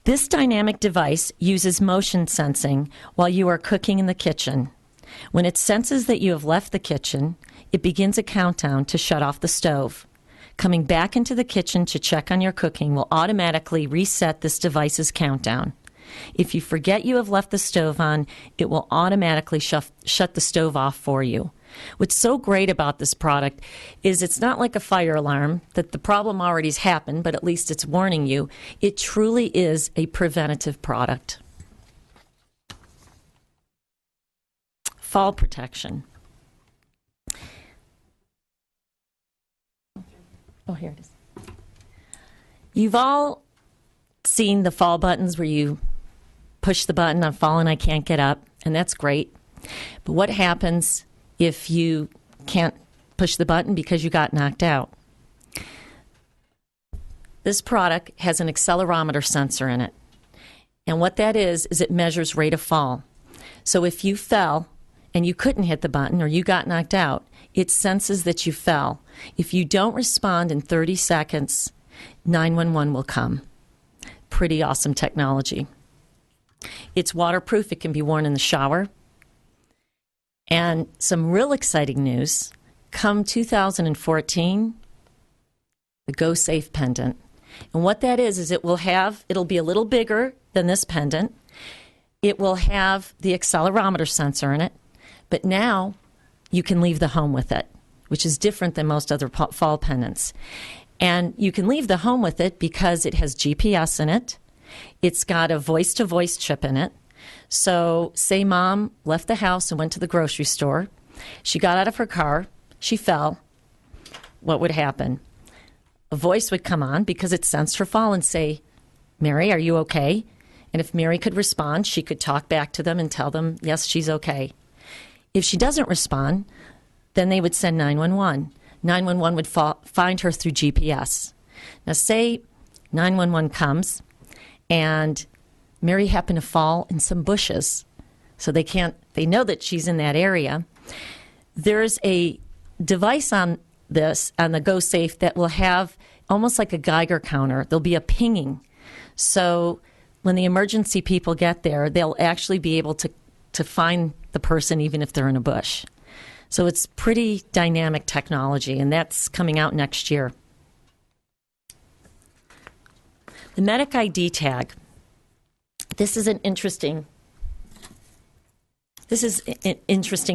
This dynamic device uses motion sensing while you are cooking in the kitchen. When it senses that you have left the kitchen, it begins a countdown to shut off the stove. Coming back into the kitchen to check on your cooking will automatically reset this device's countdown. If you forget you have left the stove on, it will automatically shut the stove off for you. What's so great about this product is it's not like a fire alarm that the problem already has happened, but at least it's warning you. It truly is a preventative product. Fall protection. Oh, here it is. You've all seen the fall buttons where you push the button, I'm falling, I can't get up, and that's great. But what happens if you can't push the button because you got knocked out? This product has an accelerometer sensor in it. And what that is it measures rate of fall. So if you fell and you couldn't hit the button or you got knocked out, it senses that you fell. If you don't respond in 30 seconds, 911 will come. Pretty awesome technology. It's waterproof. It can be worn in the shower. And some real exciting news, come 2014, the Go Safe pendant. And what that is it'll be a little bigger than this pendant. It will have the accelerometer sensor in it, but now you can leave the home with it, which is different than most other fall pendants. And you can leave the home with it because it has GPS in it. It's got a voice-to-voice chip in it. So say mom left the house and went to the grocery store. She got out of her car. She fell. What would happen? A voice would come on because it sensed her fall and say, Mary, are you okay? And if Mary could respond, she could talk back to them and tell them, yes, she's okay. If she doesn't respond, then they would send 911. 911 would find her through GPS. Now say 911 comes and Mary happened to fall in some bushes, so they know that she's in that area. There's a device on the Go Safe that will have almost like a Geiger counter. There'll be a pinging. So when the emergency people get there, they'll actually be able to find the person even if they're in a bush. So it's pretty dynamic technology, and that's coming out next year. The Medic ID tag. This is an interesting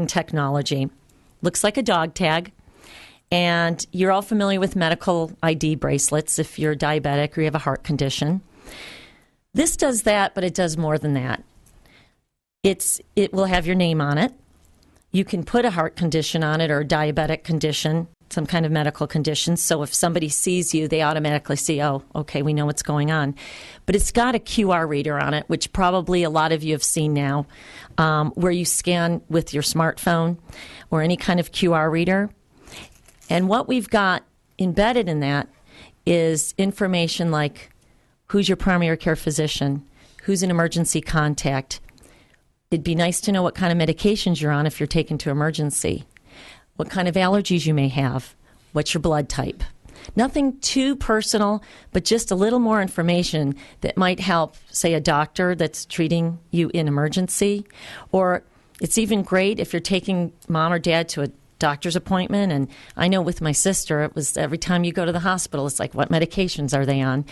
technology. Looks like a dog tag, And you're all familiar with medical ID bracelets if you're diabetic or you have a heart condition. This does that, but it does more than that. It will have your name on it. You can put a heart condition on it or a diabetic condition, some kind of medical condition. So if somebody sees you, they automatically see, oh, okay, we know what's going on. But it's got a QR reader on it, which probably a lot of you have seen now, where you scan with your smartphone or any kind of QR reader. And what we've got embedded in that is information like who's your primary care physician, who's an emergency contact. It'd be nice to know what kind of medications you're on if you're taken to emergency, what kind of allergies you may have, what's your blood type. Nothing too personal, but just a little more information that might help, say, a doctor that's treating you in emergency. Or it's even great if you're taking mom or dad to a doctor's appointment. And I know with my sister, it was every time you go to the hospital, it's like, what medications are they on?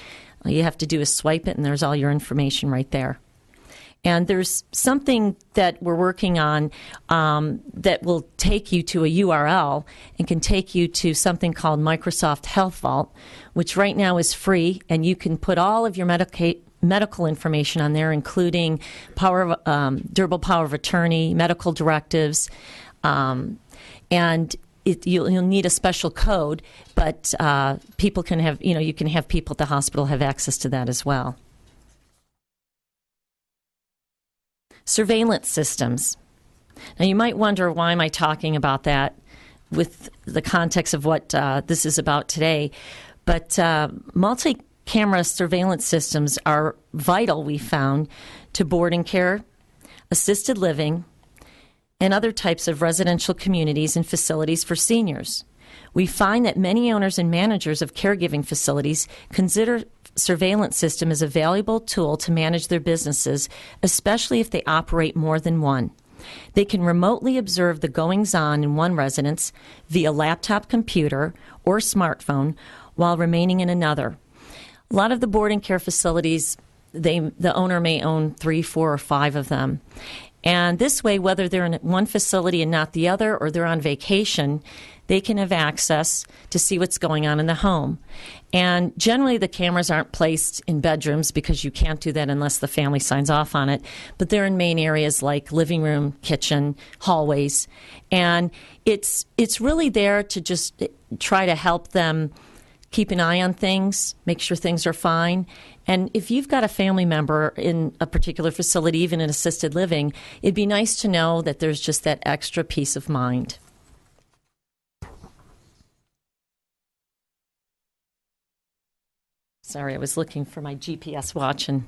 All you have to do is swipe it, and there's all your information right there. And there's something that we're working on that will take you to a URL and can take you to something called Microsoft Health Vault, which right now is free, and you can put all of your medical information on there, including durable power of attorney, medical directives, and you'll need a special code, but people can have, you can have people at the hospital have access to that as well. Surveillance systems. Now, you might wonder, why am I talking about that with the context of what this is about today? But multi-camera surveillance systems are vital, we found, to boarding care, assisted living, and other types of residential communities and facilities for seniors. We find that many owners and managers of caregiving facilities consider surveillance system is a valuable tool to manage their businesses, especially if they operate more than one. They can remotely observe the goings-on in one residence via laptop computer or smartphone while remaining in another. A lot of the boarding care facilities, the owner may own 3, 4, or 5 of them. And this way, whether they're in one facility and not the other, or they're on vacation, they can have access to see what's going on in the home. And generally, the cameras aren't placed in bedrooms because you can't do that unless the family signs off on it. But they're in main areas like living room, kitchen, hallways. And it's really there to just try to help them keep an eye on things, make sure things are fine. And if you've got a family member in a particular facility, even in assisted living, it'd be nice to know that there's just that extra peace of mind. Sorry, I was looking for my GPS watch and...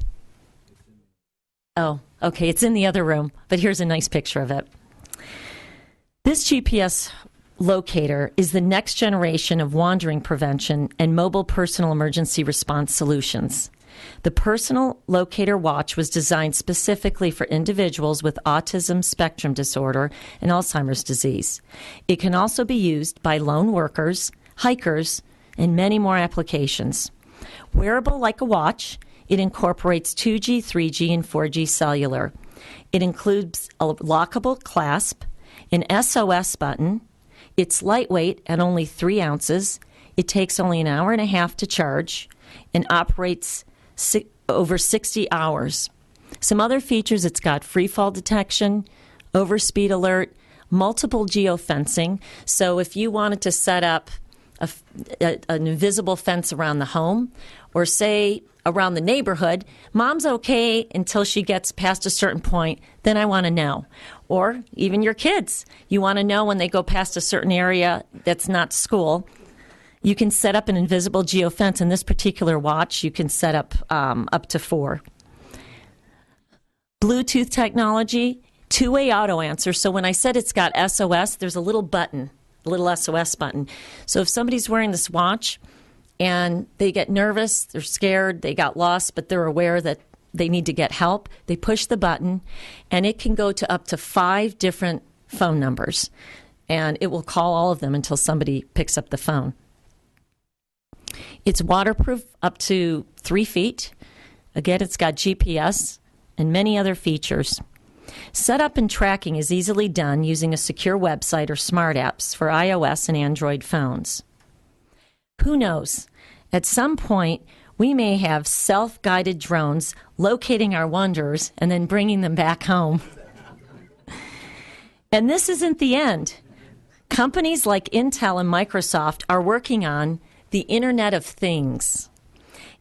Oh, okay, it's in the other room, but here's a nice picture of it. This GPS locator is the next generation of wandering prevention and mobile personal emergency response solutions. The Personal Locator Watch was designed specifically for individuals with autism spectrum disorder and Alzheimer's disease. It can also be used by lone workers, hikers, and many more applications. Wearable like a watch, it incorporates 2G, 3G, and 4G cellular. It includes a lockable clasp, an SOS button. It's lightweight at only 3 ounces. It takes only an hour and a half to charge and operates over 60 hours. Some other features, it's got free fall detection, overspeed alert, multiple geofencing. So if you wanted to set up an invisible fence around the home, or say around the neighborhood, mom's okay until she gets past a certain point, then I want to know. Or even your kids, you want to know when they go past a certain area that's not school. You can set up an invisible geofence. In this particular watch, you can set up to 4. Bluetooth technology, 2-way auto answer. So when I said it's got SOS, there's a little button, a little SOS button. So if somebody's wearing this watch and they get nervous, they're scared, they got lost, but they're aware that they need to get help, they push the button, and it can go to up to 5 different phone numbers. And it will call all of them until somebody picks up the phone. It's waterproof up to 3 feet. Again, it's got GPS and many other features. Setup and tracking is easily done using a secure website or smart apps for iOS and Android phones. Who knows? At some point, we may have self-guided drones locating our wanderers and then bringing them back home. And this isn't the end. Companies like Intel and Microsoft are working on the Internet of Things.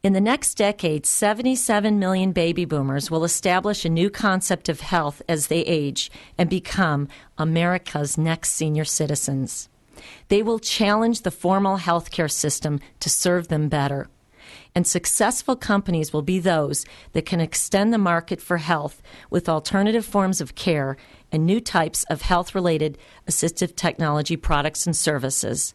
In the next decade, 77 million baby boomers will establish a new concept of health as they age and become America's next senior citizens. They will challenge the formal healthcare system to serve them better. And successful companies will be those that can extend the market for health with alternative forms of care and new types of health-related assistive technology products and services.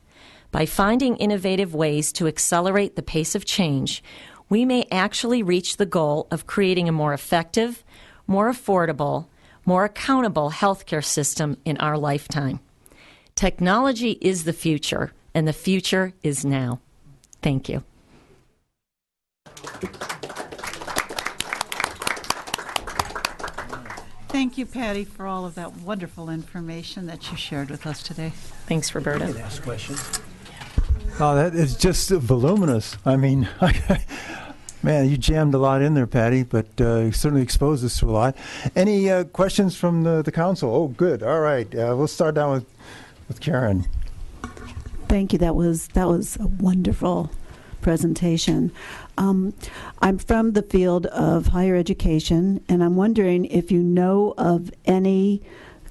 By finding innovative ways to accelerate the pace of change, we may actually reach the goal of creating a more effective, more affordable, more accountable healthcare system in our lifetime. Technology is the future, and the future is now. Thank you. Thank you, Patty, for all of that wonderful information that you shared with us today. Thanks, Roberta. Ask questions. Oh, that is just voluminous. I mean, man, you jammed a lot in there, Patty, but you certainly exposed us to a lot. Any questions from the council? Oh, good. All right. We'll start down with Karen. Thank you. That was a wonderful presentation. I'm from the field of higher education, and I'm wondering if you know of any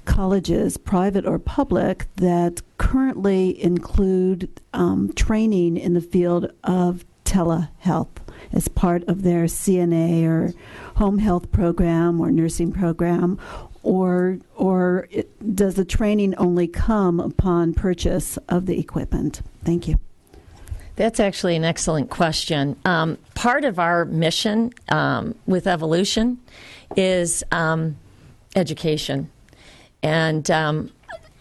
colleges, private or public, that currently include training in the field of telehealth as part of their CNA or home health program or nursing program, or does the training only come upon purchase of the equipment? Thank you. That's actually an excellent question. Part of our mission with Evolution is education. And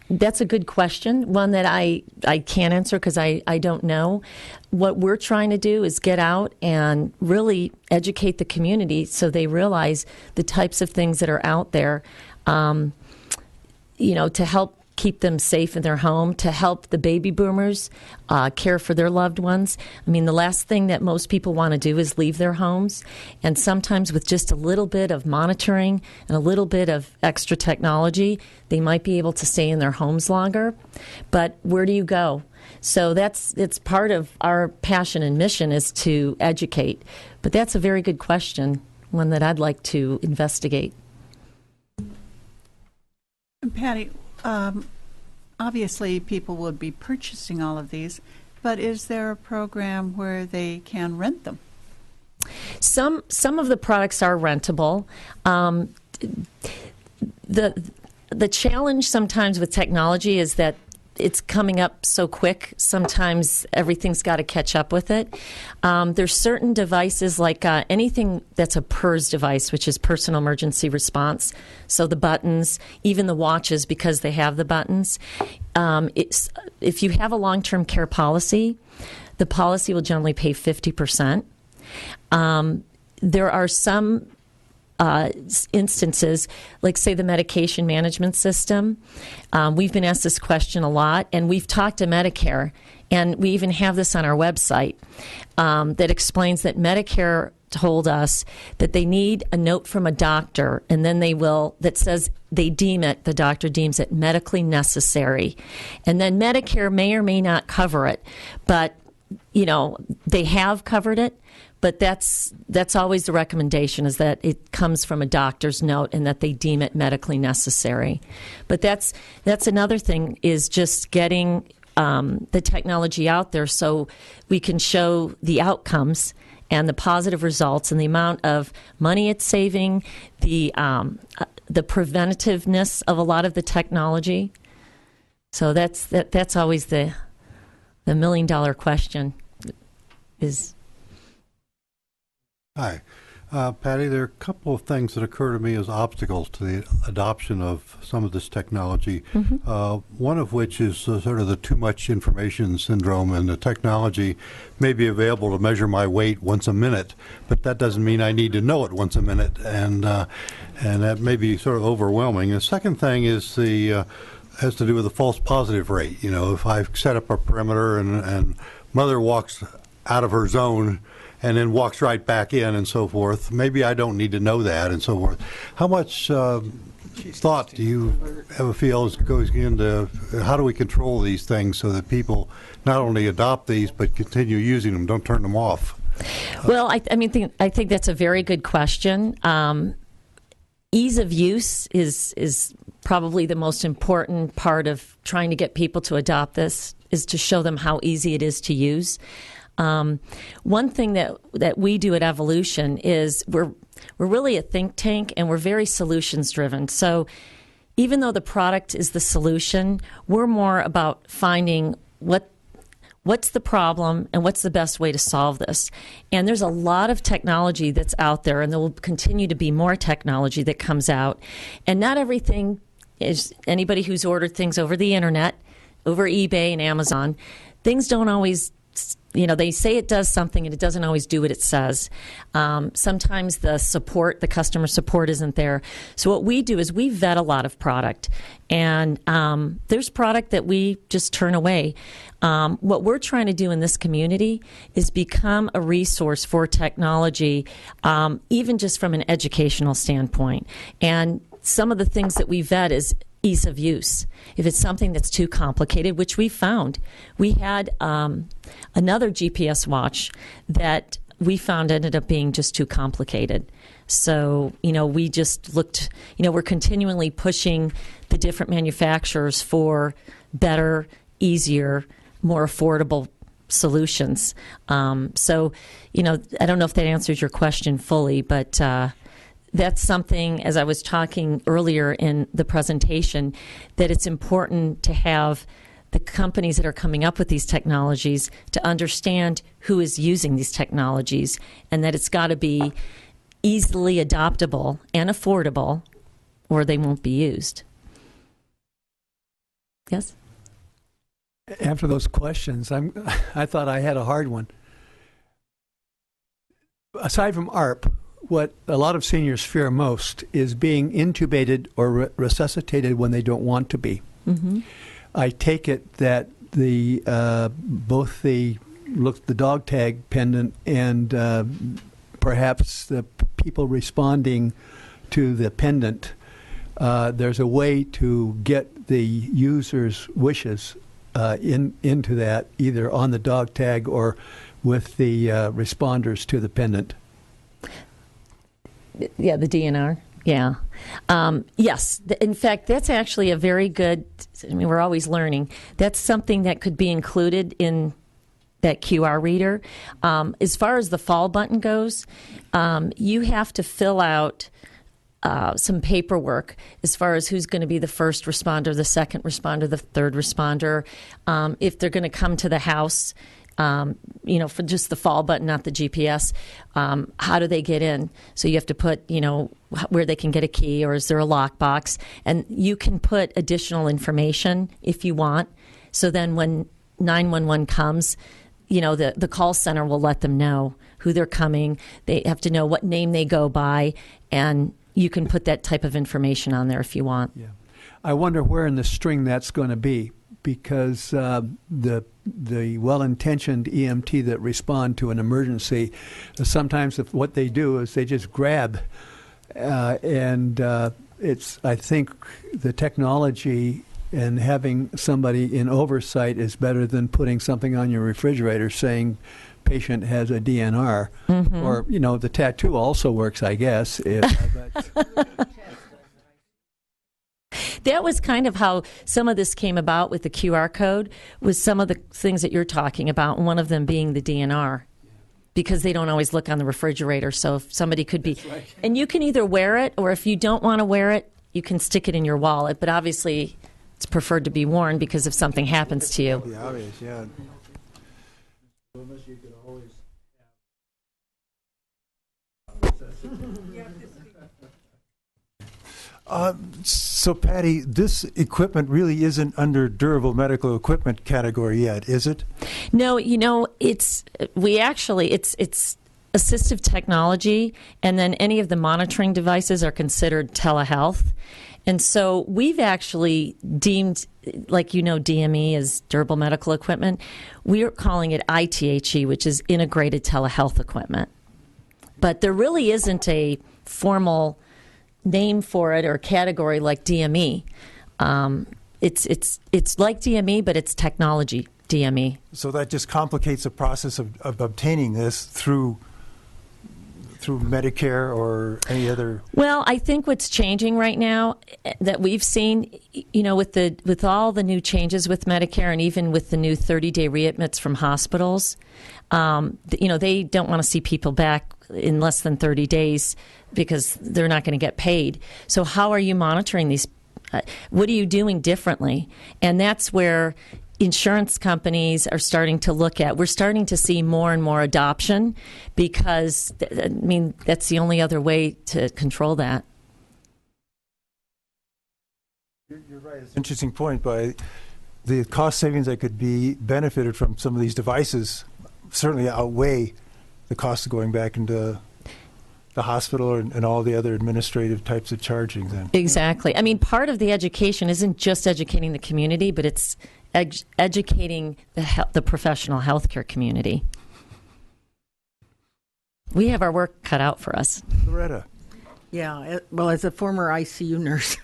that's a good question, one that I can't answer because I don't know. What we're trying to do is get out and really educate the community so they realize the types of things that are out there, to help keep them safe in their home, to help the baby boomers care for their loved ones. I mean, the last thing that most people want to do is leave their homes. And sometimes with just a little bit of monitoring and a little bit of extra technology, they might be able to stay in their homes longer. But where do you go? So it's part of our passion and mission is to educate. But that's a very good question, one that I'd like to investigate. And Patty, obviously people would be purchasing all of these, but is there a program where they can rent them? Some of the products are rentable. The challenge sometimes with technology is that it's coming up so quick. Sometimes everything's got to catch up with it. There's certain devices like anything that's a PERS device, which is personal emergency response. So the buttons, even the watches, because they have the buttons. If you have a long-term care policy, the policy will generally pay 50%. There are some instances, like say the medication management system. We've been asked this question a lot, and we've talked to Medicare, and we even have this on our website that explains that Medicare told us that they need a note from a doctor, and then that says the doctor deems it medically necessary. And then Medicare may or may not cover it, but, they have covered it. But that's always the recommendation, is that it comes from a doctor's note and that they deem it medically necessary. But that's another thing, is just getting the technology out there so we can show the outcomes and the positive results and the amount of money it's saving, the preventativeness of a lot of the technology. So that's always the $1 million question is. Hi. Patty, there are a couple of things that occur to me as obstacles to the adoption of some of this technology. One of which is sort of the too much information syndrome, and the technology may be available to measure my weight once a minute, but that doesn't mean I need to know it once a minute, and that may be sort of overwhelming. The second thing is has to do with the false positive rate. You know, if I've set up a perimeter and mother walks out of her zone and then walks right back in and so forth, maybe I don't need to know that and so forth. How much thought do you ever feel goes into how do we control these things so that people not only adopt these but continue using them, don't turn them off? Well, I think that's a very good question. Ease of use is probably the most important part of trying to get people to adopt this, is to show them how easy it is to use. One thing that we do at Evolution is we're really a think tank, and we're very solutions driven. So even though the product is the solution, we're more about finding what's the problem and what's the best way to solve this. And there's a lot of technology that's out there, and there will continue to be more technology that comes out. And not everything is, anybody who's ordered things over the internet, over eBay and Amazon, things don't always, they say it does something and it doesn't always do what it says. Sometimes the customer support isn't there. So what we do is we vet a lot of product, and there's product that we just turn away. What we're trying to do in this community is become a resource for technology, even just from an educational standpoint. And some of the things that we vet is ease of use. If it's something that's too complicated, which we found. We had another GPS watch that we found ended up being just too complicated. So, we just looked, we're continually pushing the different manufacturers for better, easier, more affordable solutions. So, I don't know if that answers your question fully, but that's something, as I was talking earlier in the presentation, that it's important to have the companies that are coming up with these technologies to understand who is using these technologies, and that it's got to be easily adoptable and affordable, or they won't be used. Yes? After those questions, I thought I had a hard one. Aside from ARP, what a lot of seniors fear most is being intubated or resuscitated when they don't want to be. Mm-hmm. I take it that both the dog tag pendant and perhaps the people responding to the pendant, there's a way to get the user's wishes into that, either on the dog tag or with the responders to the pendant. Yeah, the DNR. Yeah. Yes. In fact, that's actually a very good, we're always learning. That's something that could be included in that QR reader. As far as the fall button goes, you have to fill out some paperwork as far as who's going to be the first responder, the second responder, the third responder, if they're going to come to the house. For just the fall button, not the GPS, how do they get in? So you have to put, where they can get a key, or is there a lockbox? And you can put additional information if you want. So then when 911 comes, the call center will let them know who they're coming. They have to know what name they go by, and you can put that type of information on there if you want. Yeah. I wonder where in the string that's going to be, because the well-intentioned EMT that respond to an emergency, sometimes what they do is they just grab, and it's, I think, the technology and having somebody in oversight is better than putting something on your refrigerator saying patient has a DNR. Mm-hmm. Or, the tattoo also works, I guess. That was kind of how some of this came about with the QR code, was some of the things that you're talking about, and one of them being the DNR, because they don't always look on the refrigerator. So if somebody could be, right. And you can either wear it, or if you don't want to wear it, you can stick it in your wallet. But obviously, it's preferred to be worn, because if something happens to you. The obvious, yeah. So, Patty, this equipment really isn't under durable medical equipment category yet, is it? No, it's assistive technology, and then any of the monitoring devices are considered telehealth. And so we've actually deemed, like DME is durable medical equipment. We're calling it ITHE, which is integrated telehealth equipment. But there really isn't a formal name for it or category like DME. It's like DME, but it's technology DME. So that just complicates the process of obtaining this through Medicare or any other. Well, I think what's changing right now that we've seen, with all the new changes with Medicare and even with the new 30-day readmits from hospitals, they don't want to see people back in less than 30 days because they're not going to get paid. So how are you monitoring these? What are you doing differently? And that's where insurance companies are starting to look at. We're starting to see more and more adoption because, that's the only other way to control that. You're right. It's an interesting point. By the cost savings that could be benefited from some of these devices certainly outweigh the cost of going back into the hospital and all the other administrative types of charging then. Exactly. Part of the education isn't just educating the community, but it's educating the professional healthcare community. We have our work cut out for us. Loretta. Yeah, well, as a former ICU nurse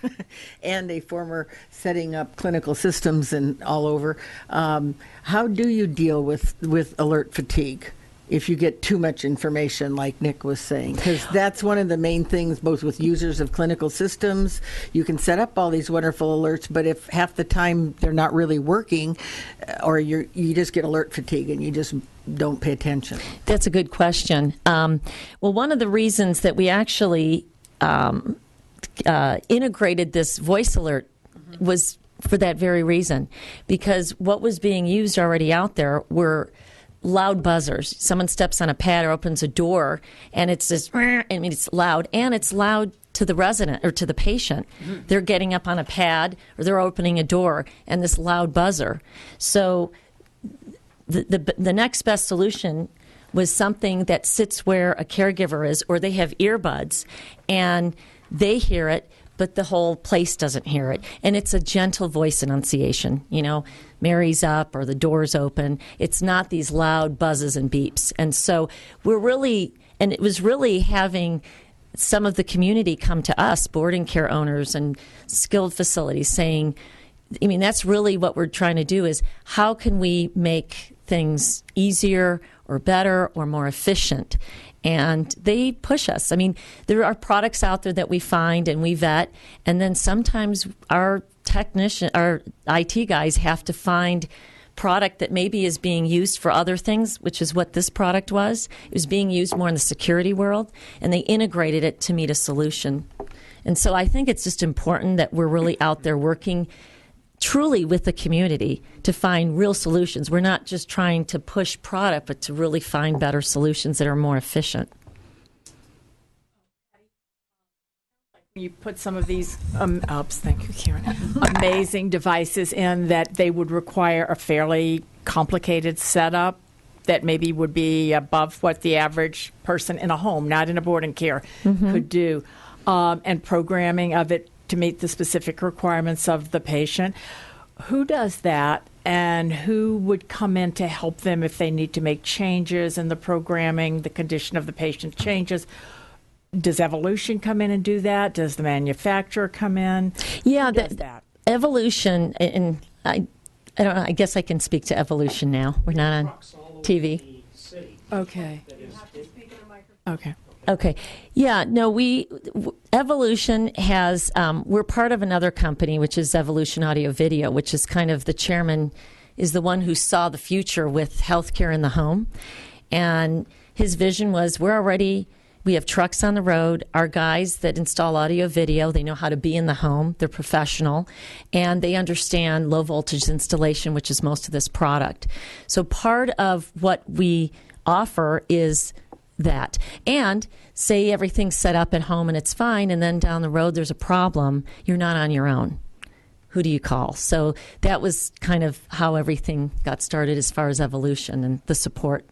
and a former setting up clinical systems and all over, how do you deal with alert fatigue if you get too much information, like Nick was saying? Because that's one of the main things, both with users of clinical systems. You can set up all these wonderful alerts, but if half the time they're not really working, or you just get alert fatigue and you just don't pay attention. That's a good question. Well, one of the reasons that we actually integrated this voice alert was for that very reason, because what was being used already out there were loud buzzers. Someone steps on a pad or opens a door, and it's this, it's loud, and it's loud to the resident or to the patient. Mm-hmm. They're getting up on a pad or they're opening a door, and this loud buzzer. So the next best solution was something that sits where a caregiver is, or they have earbuds, and they hear it, but the whole place doesn't hear it. And it's a gentle voice enunciation. Mary's up or the door's open. It's not these loud buzzes and beeps. And so it was really having some of the community come to us, boarding care owners and skilled facilities, saying, that's really what we're trying to do, is how can we make things easier or better or more efficient? And they push us. There are products out there that we find and we vet, and then sometimes our IT guys have to find product that maybe is being used for other things, which is what this product was. It was being used more in the security world, and they integrated it to meet a solution. And so I think it's just important that we're really out there working truly with the community to find real solutions. We're not just trying to push product, but to really find better solutions that are more efficient. You put some of these, thank you, Karen, amazing devices in that they would require a fairly complicated setup that maybe would be above what the average person in a home, not in a boarding care, could do, and programming of it to meet the specific requirements of the patient. Who does that, and who would come in to help them if they need to make changes in the programming, the condition of the patient changes? Does Evolution come in and do that? Does the manufacturer come in? Yeah, Who does that? Evolution, and I don't know, I guess I can speak to Evolution now. We're not on TV. Okay. Okay. Okay. Yeah, no, Evolution has, we're part of another company, which is Evolution Audio Video, which is kind of the chairman is the one who saw the future with healthcare in the home. And his vision was we have trucks on the road. Our guys that install audio video, they know how to be in the home. They're professional, and they understand low voltage installation, which is most of this product. So part of what we offer is that. And say everything's set up at home and it's fine, and then down the road there's a problem, you're not on your own. Who do you call? So that was kind of how everything got started as far as evolution and the support.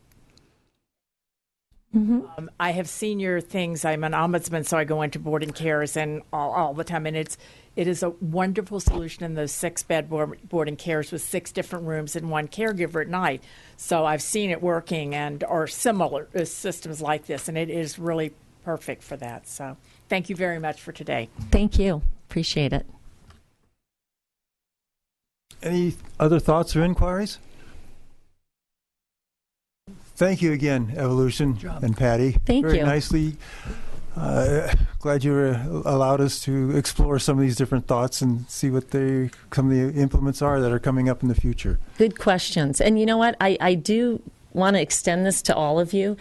I have senior things. I'm an ombudsman, so I go into board and cares and all the time. And it is a wonderful solution in those 6-bed board and cares with 6 different rooms and 1 caregiver at night. So I've seen it working or similar systems like this, and it is really perfect for that. So thank you very much for today. Thank you. Appreciate it. Any other thoughts or inquiries? Thank you again, Evolution and Patty. Thank Very you. nicely. Glad you allowed us to explore some of these different thoughts and see what some of the implements are that are coming up in the future. Good questions. And you know what? I do want to extend this to all of you.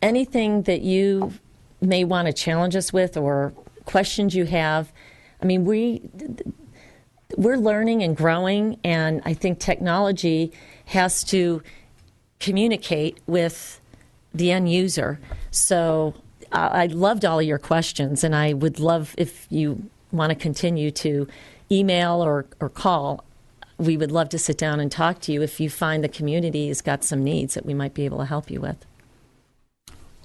Anything that you may want to challenge us with or questions you have, I mean, we're learning and growing, and I think technology has to communicate with the end user. So I loved all of your questions, and I would love if you want to continue to email or call. We would love to sit down and talk to you if you find the community has got some needs that we might be able to help you with.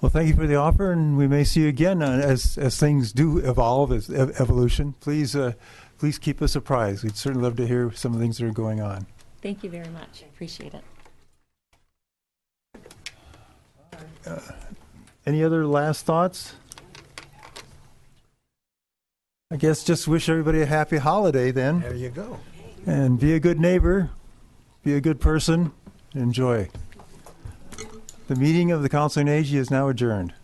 Well, thank you for the offer, and we may see you again as things do evolve, as evolution. Please keep us apprised. We'd certainly love to hear some of the things that are going on. Thank you very much. Appreciate it. Any other last thoughts? I guess just wish everybody a happy holiday then. There you go. And be a good neighbor, be a good person, enjoy. The meeting of the Council on Aging is now adjourned.